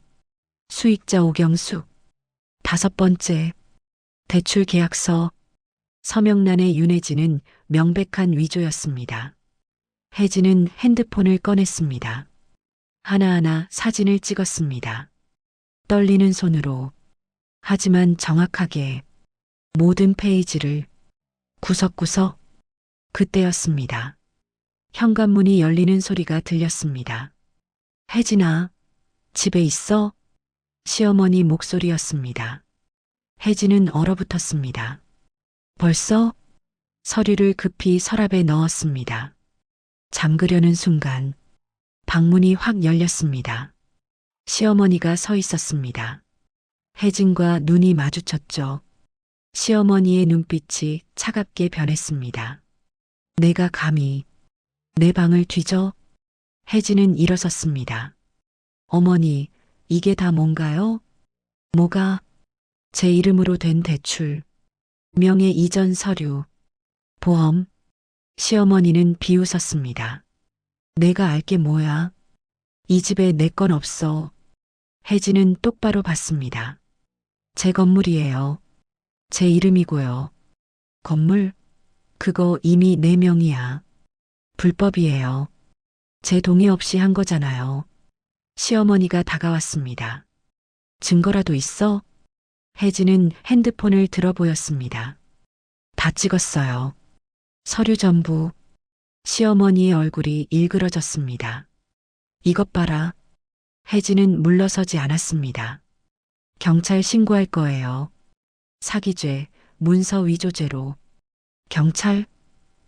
수익자 오경숙. 다섯 번째. 대출 계약서. 서명란의 윤혜진은 명백한 위조였습니다. 혜진은 핸드폰을 꺼냈습니다. 하나하나 사진을 찍었습니다. 떨리는 손으로. 하지만 정확하게 모든 페이지를 구석구석. 그때였습니다. 현관문이 열리는 소리가 들렸습니다. 혜진아, 집에 있어? 시어머니 목소리였습니다. 혜진은 얼어붙었습니다. 벌써? 서류를 급히 서랍에 넣었습니다. 잠그려는 순간 방문이 확 열렸습니다. 시어머니가 서 있었습니다. 혜진과 눈이 마주쳤죠. 시어머니의 눈빛이 차갑게 변했습니다. 내가 감히 내 방을 뒤져? 혜진은 일어섰습니다. 어머니, 이게 다 뭔가요? 뭐가? 제 이름으로 된 대출, 명예 이전 서류, 보험. 시어머니는 비웃었습니다. 내가 알게 뭐야? 이 집에 내 건 없어. 혜진은 똑바로 봤습니다. 제 건물이에요. 제 이름이고요. 건물? 그거 이미 내 명이야. 불법이에요. 제 동의 없이 한 거잖아요. 시어머니가 다가왔습니다. 증거라도 있어? 혜진은 핸드폰을 들어 보였습니다. 다 찍었어요. 서류 전부. 시어머니의 얼굴이 일그러졌습니다. 이것 봐라. 혜진은 물러서지 않았습니다. 경찰 신고할 거예요. 사기죄, 문서 위조죄로. 경찰?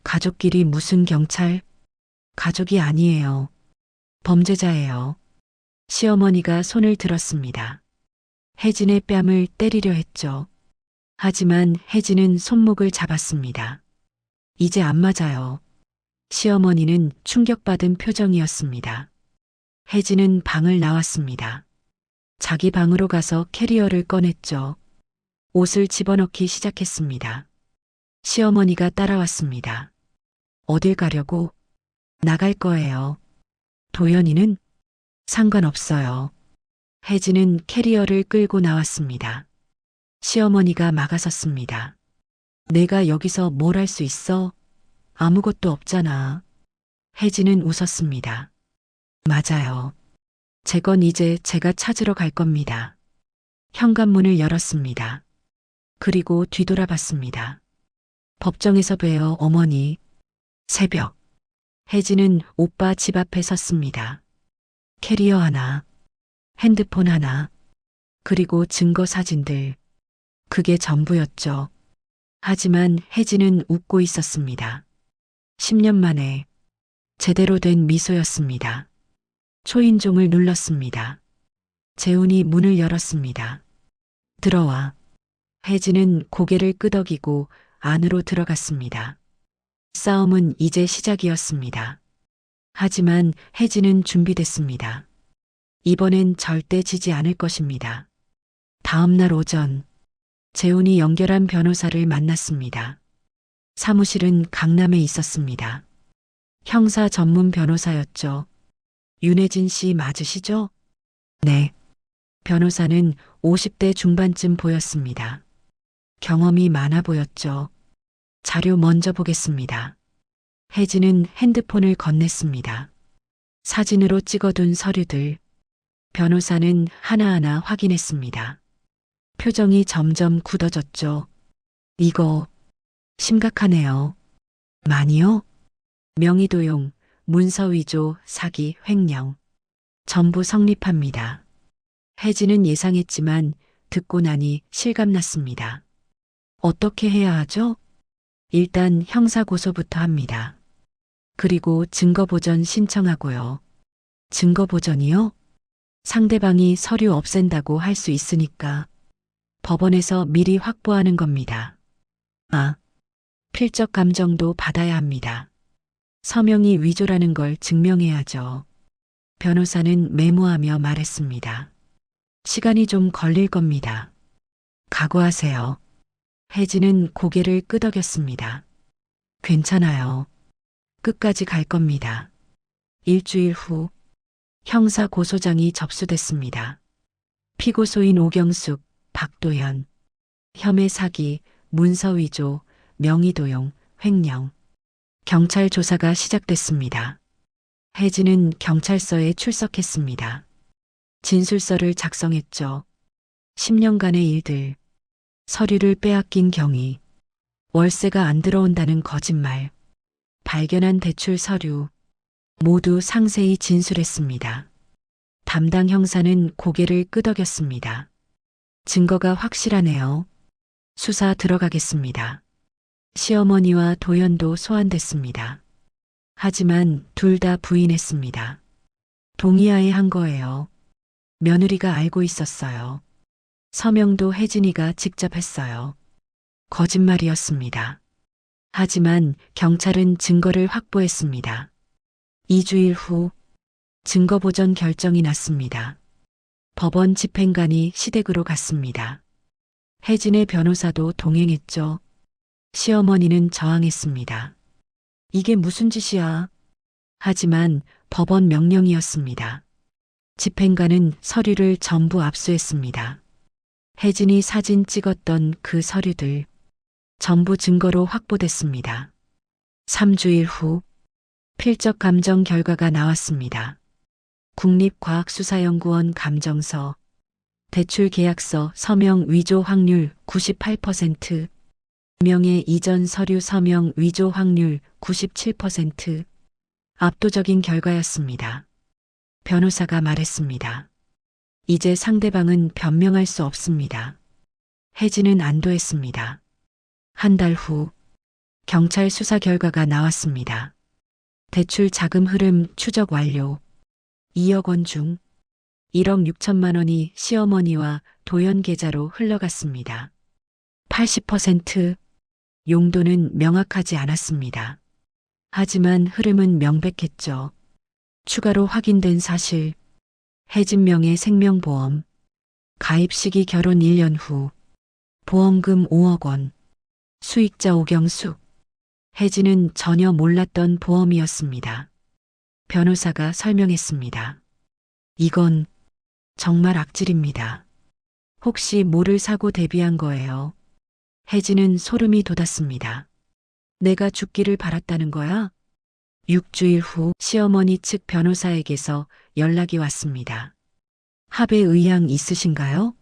가족끼리 무슨 경찰? 가족이 아니에요. 범죄자예요. 시어머니가 손을 들었습니다. 혜진의 뺨을 때리려 했죠. 하지만 혜진은 손목을 잡았습니다. 이제 안 맞아요. 시어머니는 충격받은 표정이었습니다. 혜진은 방을 나왔습니다. 자기 방으로 가서 캐리어를 꺼냈죠. 옷을 집어넣기 시작했습니다. 시어머니가 따라왔습니다. 어딜 가려고? 나갈 거예요. 도연이는? 상관없어요. 혜진은 캐리어를 끌고 나왔습니다. 시어머니가 막아섰습니다. 내가 여기서 뭘 할 수 있어? 아무것도 없잖아. 혜진은 웃었습니다. 맞아요. 제 건 이제 제가 찾으러 갈 겁니다. 현관문을 열었습니다. 그리고 뒤돌아봤습니다. 법정에서 봬요, 어머니. 새벽. 혜진은 오빠 집 앞에 섰습니다. 캐리어 하나, 핸드폰 하나, 그리고 증거 사진들. 그게 전부였죠. 하지만 혜진은 웃고 있었습니다. 10년 만에 제대로 된 미소였습니다. 초인종을 눌렀습니다. 재훈이 문을 열었습니다. 들어와. 혜진은 고개를 끄덕이고 안으로 들어갔습니다. 싸움은 이제 시작이었습니다. 하지만 혜진은 준비됐습니다. 이번엔 절대 지지 않을 것입니다. 다음 날 오전, 재훈이 연결한 변호사를 만났습니다. 사무실은 강남에 있었습니다. 형사 전문 변호사였죠. 윤혜진 씨 맞으시죠? 네. 변호사는 50대 중반쯤 보였습니다. 경험이 많아 보였죠. 자료 먼저 보겠습니다. 혜진은 핸드폰을 건넸습니다. 사진으로 찍어둔 서류들. 변호사는 하나하나 확인했습니다. 표정이 점점 굳어졌죠. 이거 심각하네요. 많이요? 명의도용, 문서위조, 사기, 횡령. 전부 성립합니다. 혜진은 예상했지만 듣고 나니 실감났습니다. 어떻게 해야 하죠? 일단 형사고소부터 합니다. 그리고 증거보전 신청하고요. 증거보전이요? 상대방이 서류 없앤다고 할 수 있으니까 법원에서 미리 확보하는 겁니다. 아, 필적 감정도 받아야 합니다. 서명이 위조라는 걸 증명해야죠. 변호사는 메모하며 말했습니다. 시간이 좀 걸릴 겁니다. 각오하세요. 혜진은 고개를 끄덕였습니다. 괜찮아요. 끝까지 갈 겁니다. 일주일 후 형사 고소장이 접수됐습니다. 피고소인 오경숙, 박도현, 혐의 사기, 문서 위조, 명의도용, 횡령. 경찰 조사가 시작됐습니다. 혜진은 경찰서에 출석했습니다. 진술서를 작성했죠. 10년간의 일들, 서류를 빼앗긴 경위, 월세가 안 들어온다는 거짓말, 발견한 대출 서류, 모두 상세히 진술했습니다. 담당 형사는 고개를 끄덕였습니다. 증거가 확실하네요. 수사 들어가겠습니다. 시어머니와 도연도 소환됐습니다. 하지만 둘 다 부인했습니다. 동의하에 한 거예요. 며느리가 알고 있었어요. 서명도 혜진이가 직접 했어요. 거짓말이었습니다. 하지만 경찰은 증거를 확보했습니다. 2주일 후 증거보전 결정이 났습니다. 법원 집행관이 시댁으로 갔습니다. 혜진의 변호사도 동행했죠. 시어머니는 저항했습니다. 이게 무슨 짓이야? 하지만 법원 명령이었습니다. 집행관은 서류를 전부 압수했습니다. 혜진이 사진 찍었던 그 서류들 전부 증거로 확보됐습니다. 3주일 후 필적 감정 결과가 나왔습니다. 국립과학수사연구원 감정서, 대출 계약서 서명 위조 확률 98%, 명의 이전 서류 서명 위조 확률 97%, 압도적인 결과였습니다. 변호사가 말했습니다. 이제 상대방은 변명할 수 없습니다. 혜진은 안도했습니다. 한 달 후 경찰 수사 결과가 나왔습니다. 대출 자금 흐름 추적 완료. 2억 원 중 1억 6천만 원이 시어머니와 도연 계좌로 흘러갔습니다. 80% 용도는 명확하지 않았습니다. 하지만 흐름은 명백했죠. 추가로 확인된 사실, 혜진 명의 생명보험, 가입 시기 결혼 1년 후, 보험금 5억 원, 수익자 오경숙, 혜진은 전혀 몰랐던 보험이었습니다. 변호사가 설명했습니다. 이건 정말 악질입니다. 혹시 모를 사고 대비한 거예요? 혜진은 소름이 돋았습니다. 내가 죽기를 바랐다는 거야? 6주일 후 시어머니 측 변호사에게서 연락이 왔습니다. 합의 의향 있으신가요?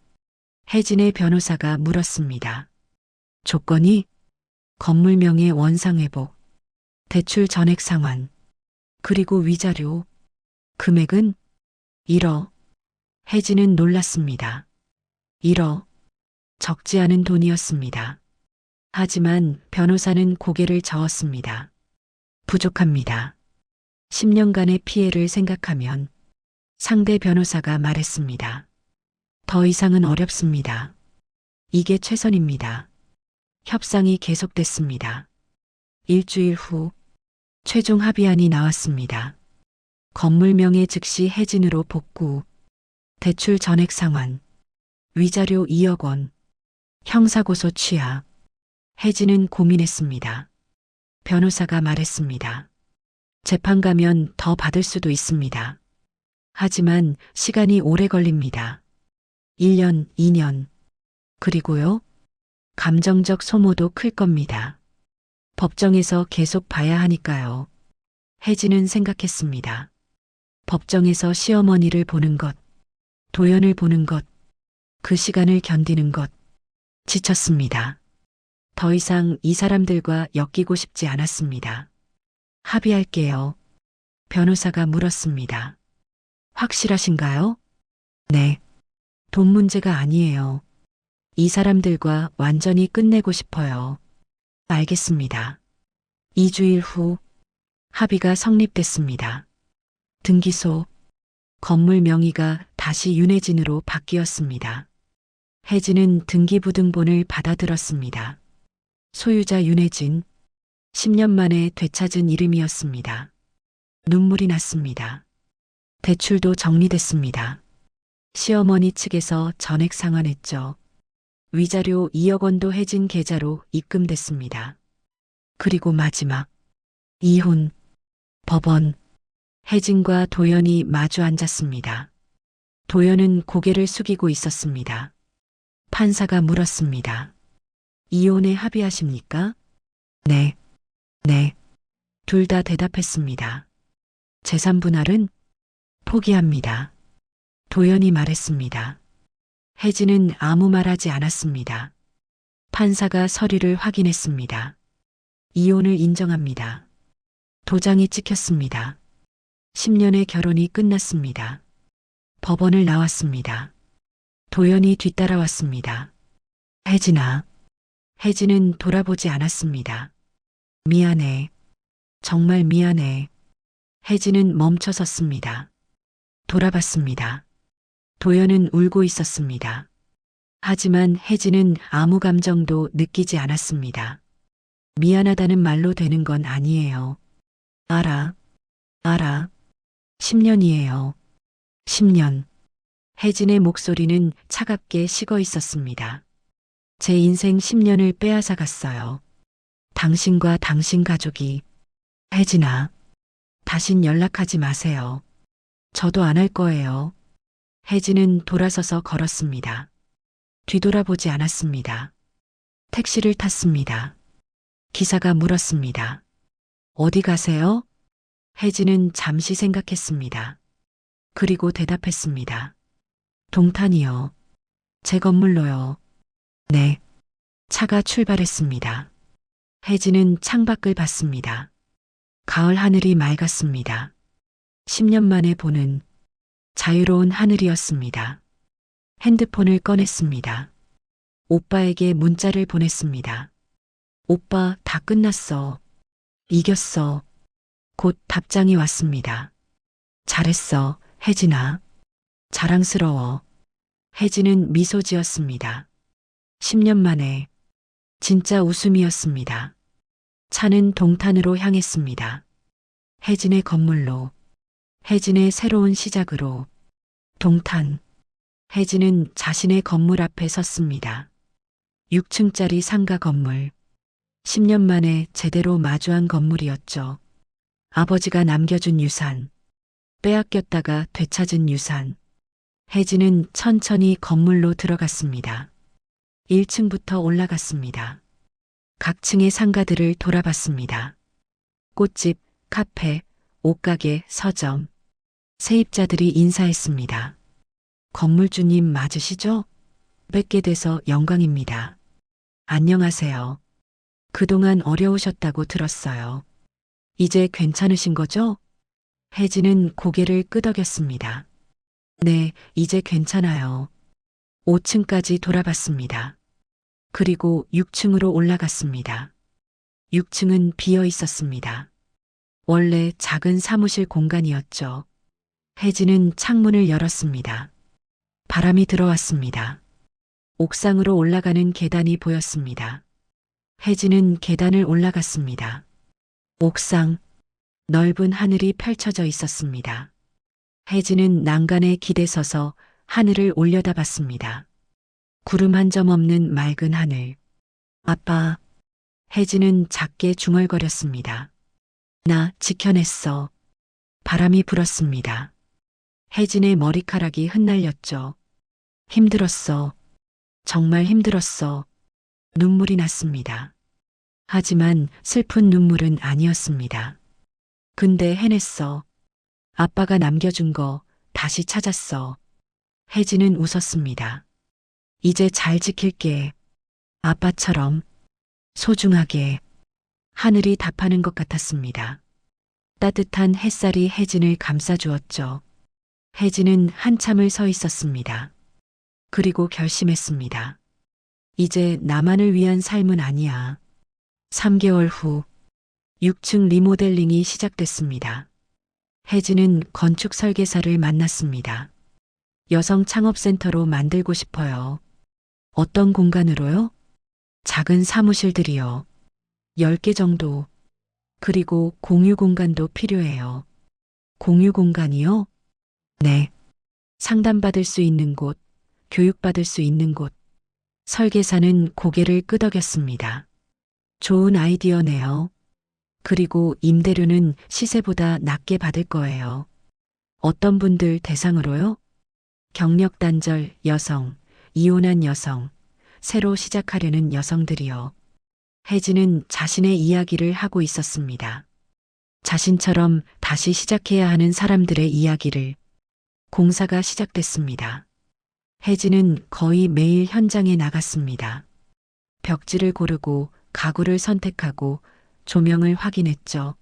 혜진의 변호사가 물었습니다. 조건이 건물 명의 원상회복, 대출 전액 상환, 그리고 위자료, 금액은 1억. 혜진은 놀랐습니다. 1억. 적지 않은 돈이었습니다. 하지만 변호사는 고개를 저었습니다. 부족합니다. 10년간의 피해를 생각하면 상대 변호사가 말했습니다. 더 이상은 어렵습니다. 이게 최선입니다. 협상이 계속됐습니다. 일주일 후 최종 합의안이 나왔습니다. 건물명의 즉시 해진으로 복구, 대출 전액 상환, 위자료 2억 원, 형사고소 취하. 해진은 고민했습니다. 변호사가 말했습니다. 재판 가면 더 받을 수도 있습니다. 하지만 시간이 오래 걸립니다. 1년, 2년. 그리고요? 감정적 소모도 클 겁니다. 법정에서 계속 봐야 하니까요. 해진은 생각했습니다. 법정에서 시어머니를 보는 것, 도연을 보는 것, 그 시간을 견디는 것. 지쳤습니다. 더 이상 이 사람들과 엮이고 싶지 않았습니다. 합의할게요. 변호사가 물었습니다. 확실하신가요? 네. 돈 문제가 아니에요. 이 사람들과 완전히 끝내고 싶어요. 알겠습니다. 2주일 후 합의가 성립됐습니다. 등기소, 건물 명의가 다시 윤혜진으로 바뀌었습니다. 혜진은 등기부등본을 받아들었습니다. 소유자 윤혜진, 10년 만에 되찾은 이름이었습니다. 눈물이 났습니다. 대출도 정리됐습니다. 시어머니 측에서 전액 상환했죠. 위자료 2억 원도 혜진 계좌로 입금됐습니다. 그리고 마지막, 이혼, 법원. 혜진과 도연이 마주 앉았습니다. 도연은 고개를 숙이고 있었습니다. 판사가 물었습니다. 이혼에 합의하십니까? 네, 네. 둘 다 대답했습니다. 재산 분할은 포기합니다. 도연이 말했습니다. 혜진은 아무 말하지 않았습니다. 판사가 서류를 확인했습니다. 이혼을 인정합니다. 도장이 찍혔습니다. 10년의 결혼이 끝났습니다. 법원을 나왔습니다. 도연이 뒤따라왔습니다. 혜진아. 혜진은 돌아보지 않았습니다. 미안해. 정말 미안해. 혜진은 멈춰 섰습니다. 돌아봤습니다. 도연은 울고 있었습니다. 하지만 혜진은 아무 감정도 느끼지 않았습니다. 미안하다는 말로 되는 건 아니에요. 알아. 10년이에요. 10년. 혜진의 목소리는 차갑게 식어 있었습니다. 제 인생 10년을 빼앗아 갔어요. 당신과 당신 가족이. 혜진아, 다신 연락하지 마세요. 저도 안 할 거예요. 혜진은 돌아서서 걸었습니다. 뒤돌아보지 않았습니다. 택시를 탔습니다. 기사가 물었습니다. 어디 가세요? 혜진은 잠시 생각했습니다. 그리고 대답했습니다. 동탄이요. 제 건물로요. 네. 차가 출발했습니다. 혜진은 창밖을 봤습니다. 가을 하늘이 맑았습니다. 10년 만에 보는 자유로운 하늘이었습니다. 핸드폰을 꺼냈습니다. 오빠에게 문자를 보냈습니다. 오빠, 다 끝났어. 이겼어. 곧 답장이 왔습니다. 잘했어, 혜진아. 자랑스러워. 혜진은 미소 지었습니다. 10년 만에 진짜 웃음이었습니다. 차는 동탄으로 향했습니다. 혜진의 건물로, 혜진의 새로운 시작으로. 동탄. 혜진은 자신의 건물 앞에 섰습니다. 6층짜리 상가 건물. 10년 만에 제대로 마주한 건물이었죠. 아버지가 남겨준 유산. 빼앗겼다가 되찾은 유산. 혜진은 천천히 건물로 들어갔습니다. 1층부터 올라갔습니다. 각 층의 상가들을 돌아봤습니다. 꽃집, 카페, 옷가게, 서점. 세입자들이 인사했습니다. 건물주님 맞으시죠? 뵙게 돼서 영광입니다. 안녕하세요. 그동안 어려우셨다고 들었어요. 이제 괜찮으신 거죠? 혜진은 고개를 끄덕였습니다. 네, 이제 괜찮아요. 5층까지 돌아봤습니다. 그리고 6층으로 올라갔습니다. 6층은 비어 있었습니다. 원래 작은 사무실 공간이었죠. 혜진은 창문을 열었습니다. 바람이 들어왔습니다. 옥상으로 올라가는 계단이 보였습니다. 혜진은 계단을 올라갔습니다. 옥상, 넓은 하늘이 펼쳐져 있었습니다. 혜진은 난간에 기대서서 하늘을 올려다봤습니다. 구름 한 점 없는 맑은 하늘. 아빠, 혜진은 작게 중얼거렸습니다. 나 지켜냈어. 바람이 불었습니다. 혜진의 머리카락이 흩날렸죠. 힘들었어. 정말 힘들었어. 눈물이 났습니다. 하지만 슬픈 눈물은 아니었습니다. 근데 해냈어. 아빠가 남겨준 거 다시 찾았어. 혜진은 웃었습니다. 이제 잘 지킬게. 아빠처럼 소중하게. 하늘이 답하는 것 같았습니다. 따뜻한 햇살이 혜진을 감싸주었죠. 혜진은 한참을 서 있었습니다. 그리고 결심했습니다. 이제 나만을 위한 삶은 아니야. 3개월 후 6층 리모델링이 시작됐습니다. 혜진은 건축 설계사를 만났습니다. 여성 창업센터로 만들고 싶어요. 어떤 공간으로요? 작은 사무실들이요. 10개 정도. 그리고 공유 공간도 필요해요. 공유 공간이요? 네. 상담받을 수 있는 곳, 교육받을 수 있는 곳. 설계사는 고개를 끄덕였습니다. 좋은 아이디어네요. 그리고 임대료는 시세보다 낮게 받을 거예요. 어떤 분들 대상으로요? 경력 단절 여성, 이혼한 여성, 새로 시작하려는 여성들이요. 혜진은 자신의 이야기를 하고 있었습니다. 자신처럼 다시 시작해야 하는 사람들의 이야기를. 공사가 시작됐습니다. 혜진은 거의 매일 현장에 나갔습니다. 벽지를 고르고 가구를 선택하고 조명을 확인했죠.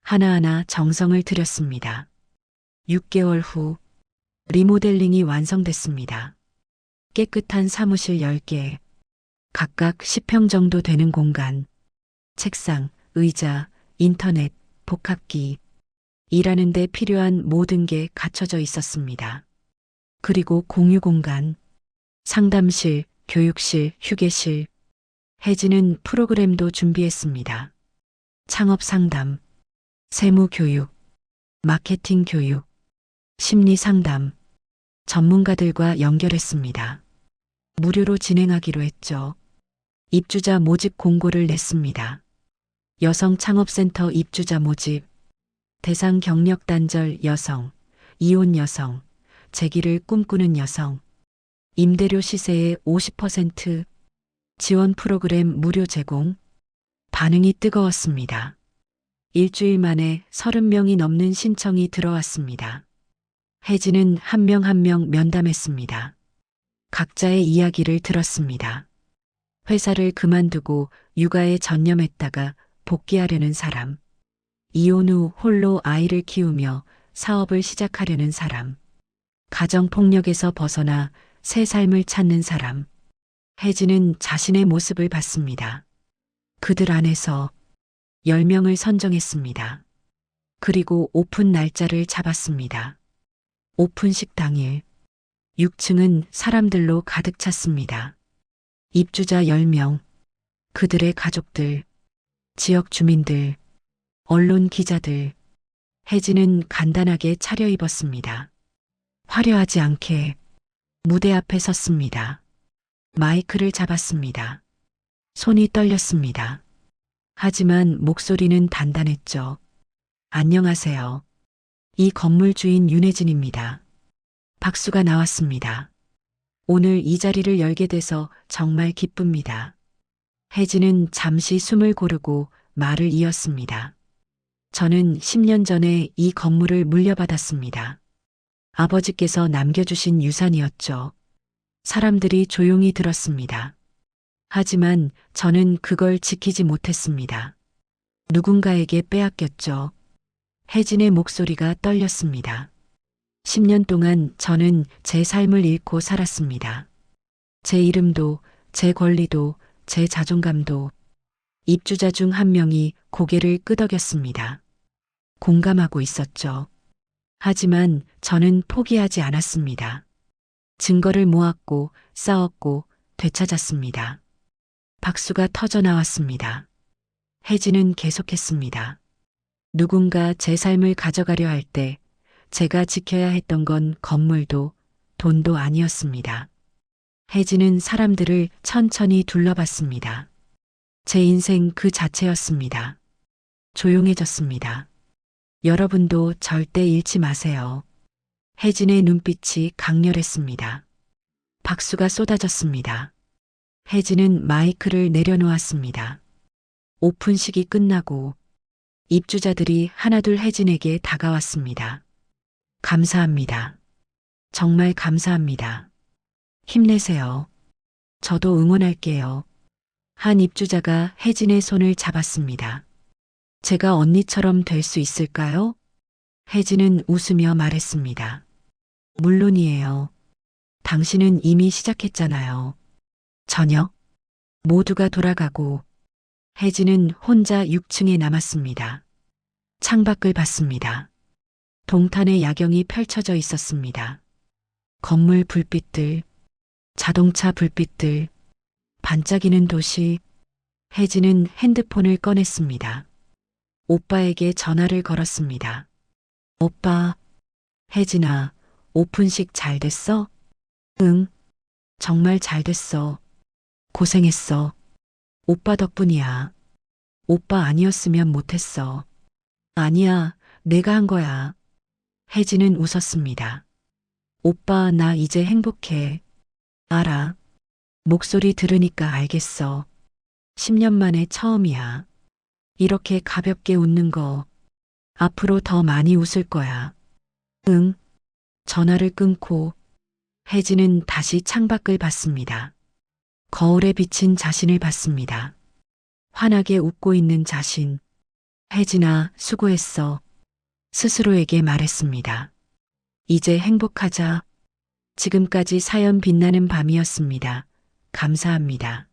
하나하나 정성을 들였습니다. 6개월 후 리모델링이 완성됐습니다. 깨끗한 사무실 10개, 각각 10평 정도 되는 공간, 책상, 의자, 인터넷, 복합기, 일하는 데 필요한 모든 게 갖춰져 있었습니다. 그리고 공유 공간, 상담실, 교육실, 휴게실. 혜진은 프로그램도 준비했습니다. 창업 상담, 세무 교육, 마케팅 교육, 심리 상담, 전문가들과 연결했습니다. 무료로 진행하기로 했죠. 입주자 모집 공고를 냈습니다. 여성 창업센터 입주자 모집, 대상 경력 단절 여성, 이혼 여성, 재기를 꿈꾸는 여성, 임대료 시세의 50% 지원 프로그램 무료 제공. 반응이 뜨거웠습니다. 일주일 만에 30명이 넘는 신청이 들어왔습니다. 혜진은 한 명 한 명 면담했습니다. 각자의 이야기를 들었습니다. 회사를 그만두고 육아에 전념했다가 복귀하려는 사람, 이혼 후 홀로 아이를 키우며 사업을 시작하려는 사람, 가정폭력에서 벗어나 새 삶을 찾는 사람. 혜진은 자신의 모습을 봤습니다. 그들 안에서 10명을 선정했습니다. 그리고 오픈 날짜를 잡았습니다. 오픈식 당일 6층은 사람들로 가득 찼습니다. 입주자 10명, 그들의 가족들, 지역 주민들, 언론 기자들. 혜진은 간단하게 차려입었습니다. 화려하지 않게 무대 앞에 섰습니다. 마이크를 잡았습니다. 손이 떨렸습니다. 하지만 목소리는 단단했죠. 안녕하세요. 이 건물 주인 윤혜진입니다. 박수가 나왔습니다. 오늘 이 자리를 열게 돼서 정말 기쁩니다. 혜진은 잠시 숨을 고르고 말을 이었습니다. 저는 10년 전에 이 건물을 물려받았습니다. 아버지께서 남겨주신 유산이었죠. 사람들이 조용히 들었습니다. 하지만 저는 그걸 지키지 못했습니다. 누군가에게 빼앗겼죠. 혜진의 목소리가 떨렸습니다. 10년 동안 저는 제 삶을 잃고 살았습니다. 제 이름도, 제 권리도, 제 자존감도. 입주자 중 한 명이 고개를 끄덕였습니다. 공감하고 있었죠. 하지만 저는 포기하지 않았습니다. 증거를 모았고 싸웠고 되찾았습니다. 박수가 터져 나왔습니다. 혜진은 계속했습니다. 누군가 제 삶을 가져가려 할 때 제가 지켜야 했던 건 건물도 돈도 아니었습니다. 혜진은 사람들을 천천히 둘러봤습니다. 제 인생 그 자체였습니다. 조용해졌습니다. 여러분도 절대 잃지 마세요. 혜진의 눈빛이 강렬했습니다. 박수가 쏟아졌습니다. 혜진은 마이크를 내려놓았습니다. 오픈식이 끝나고 입주자들이 하나둘 혜진에게 다가왔습니다. 감사합니다. 정말 감사합니다. 힘내세요. 저도 응원할게요. 한 입주자가 혜진의 손을 잡았습니다. 제가 언니처럼 될 수 있을까요? 혜진은 웃으며 말했습니다. 물론이에요. 당신은 이미 시작했잖아요. 저녁, 모두가 돌아가고 혜진은 혼자 6층에 남았습니다. 창밖을 봤습니다. 동탄의 야경이 펼쳐져 있었습니다. 건물 불빛들, 자동차 불빛들, 반짝이는 도시. 혜진은 핸드폰을 꺼냈습니다. 오빠에게 전화를 걸었습니다. 오빠, 혜진아, 오픈식 잘 됐어? 응, 정말 잘 됐어. 고생했어. 오빠 덕분이야. 오빠 아니었으면 못했어. 아니야, 내가 한 거야. 혜진은 웃었습니다. 오빠, 나 이제 행복해. 알아. 목소리 들으니까 알겠어. 10년 만에 처음이야. 이렇게 가볍게 웃는 거. 앞으로 더 많이 웃을 거야. 응. 전화를 끊고 혜진은 다시 창밖을 봤습니다. 거울에 비친 자신을 봤습니다. 환하게 웃고 있는 자신. 혜진아, 수고했어. 스스로에게 말했습니다. 이제 행복하자. 지금까지 사연 빛나는 밤이었습니다. 감사합니다.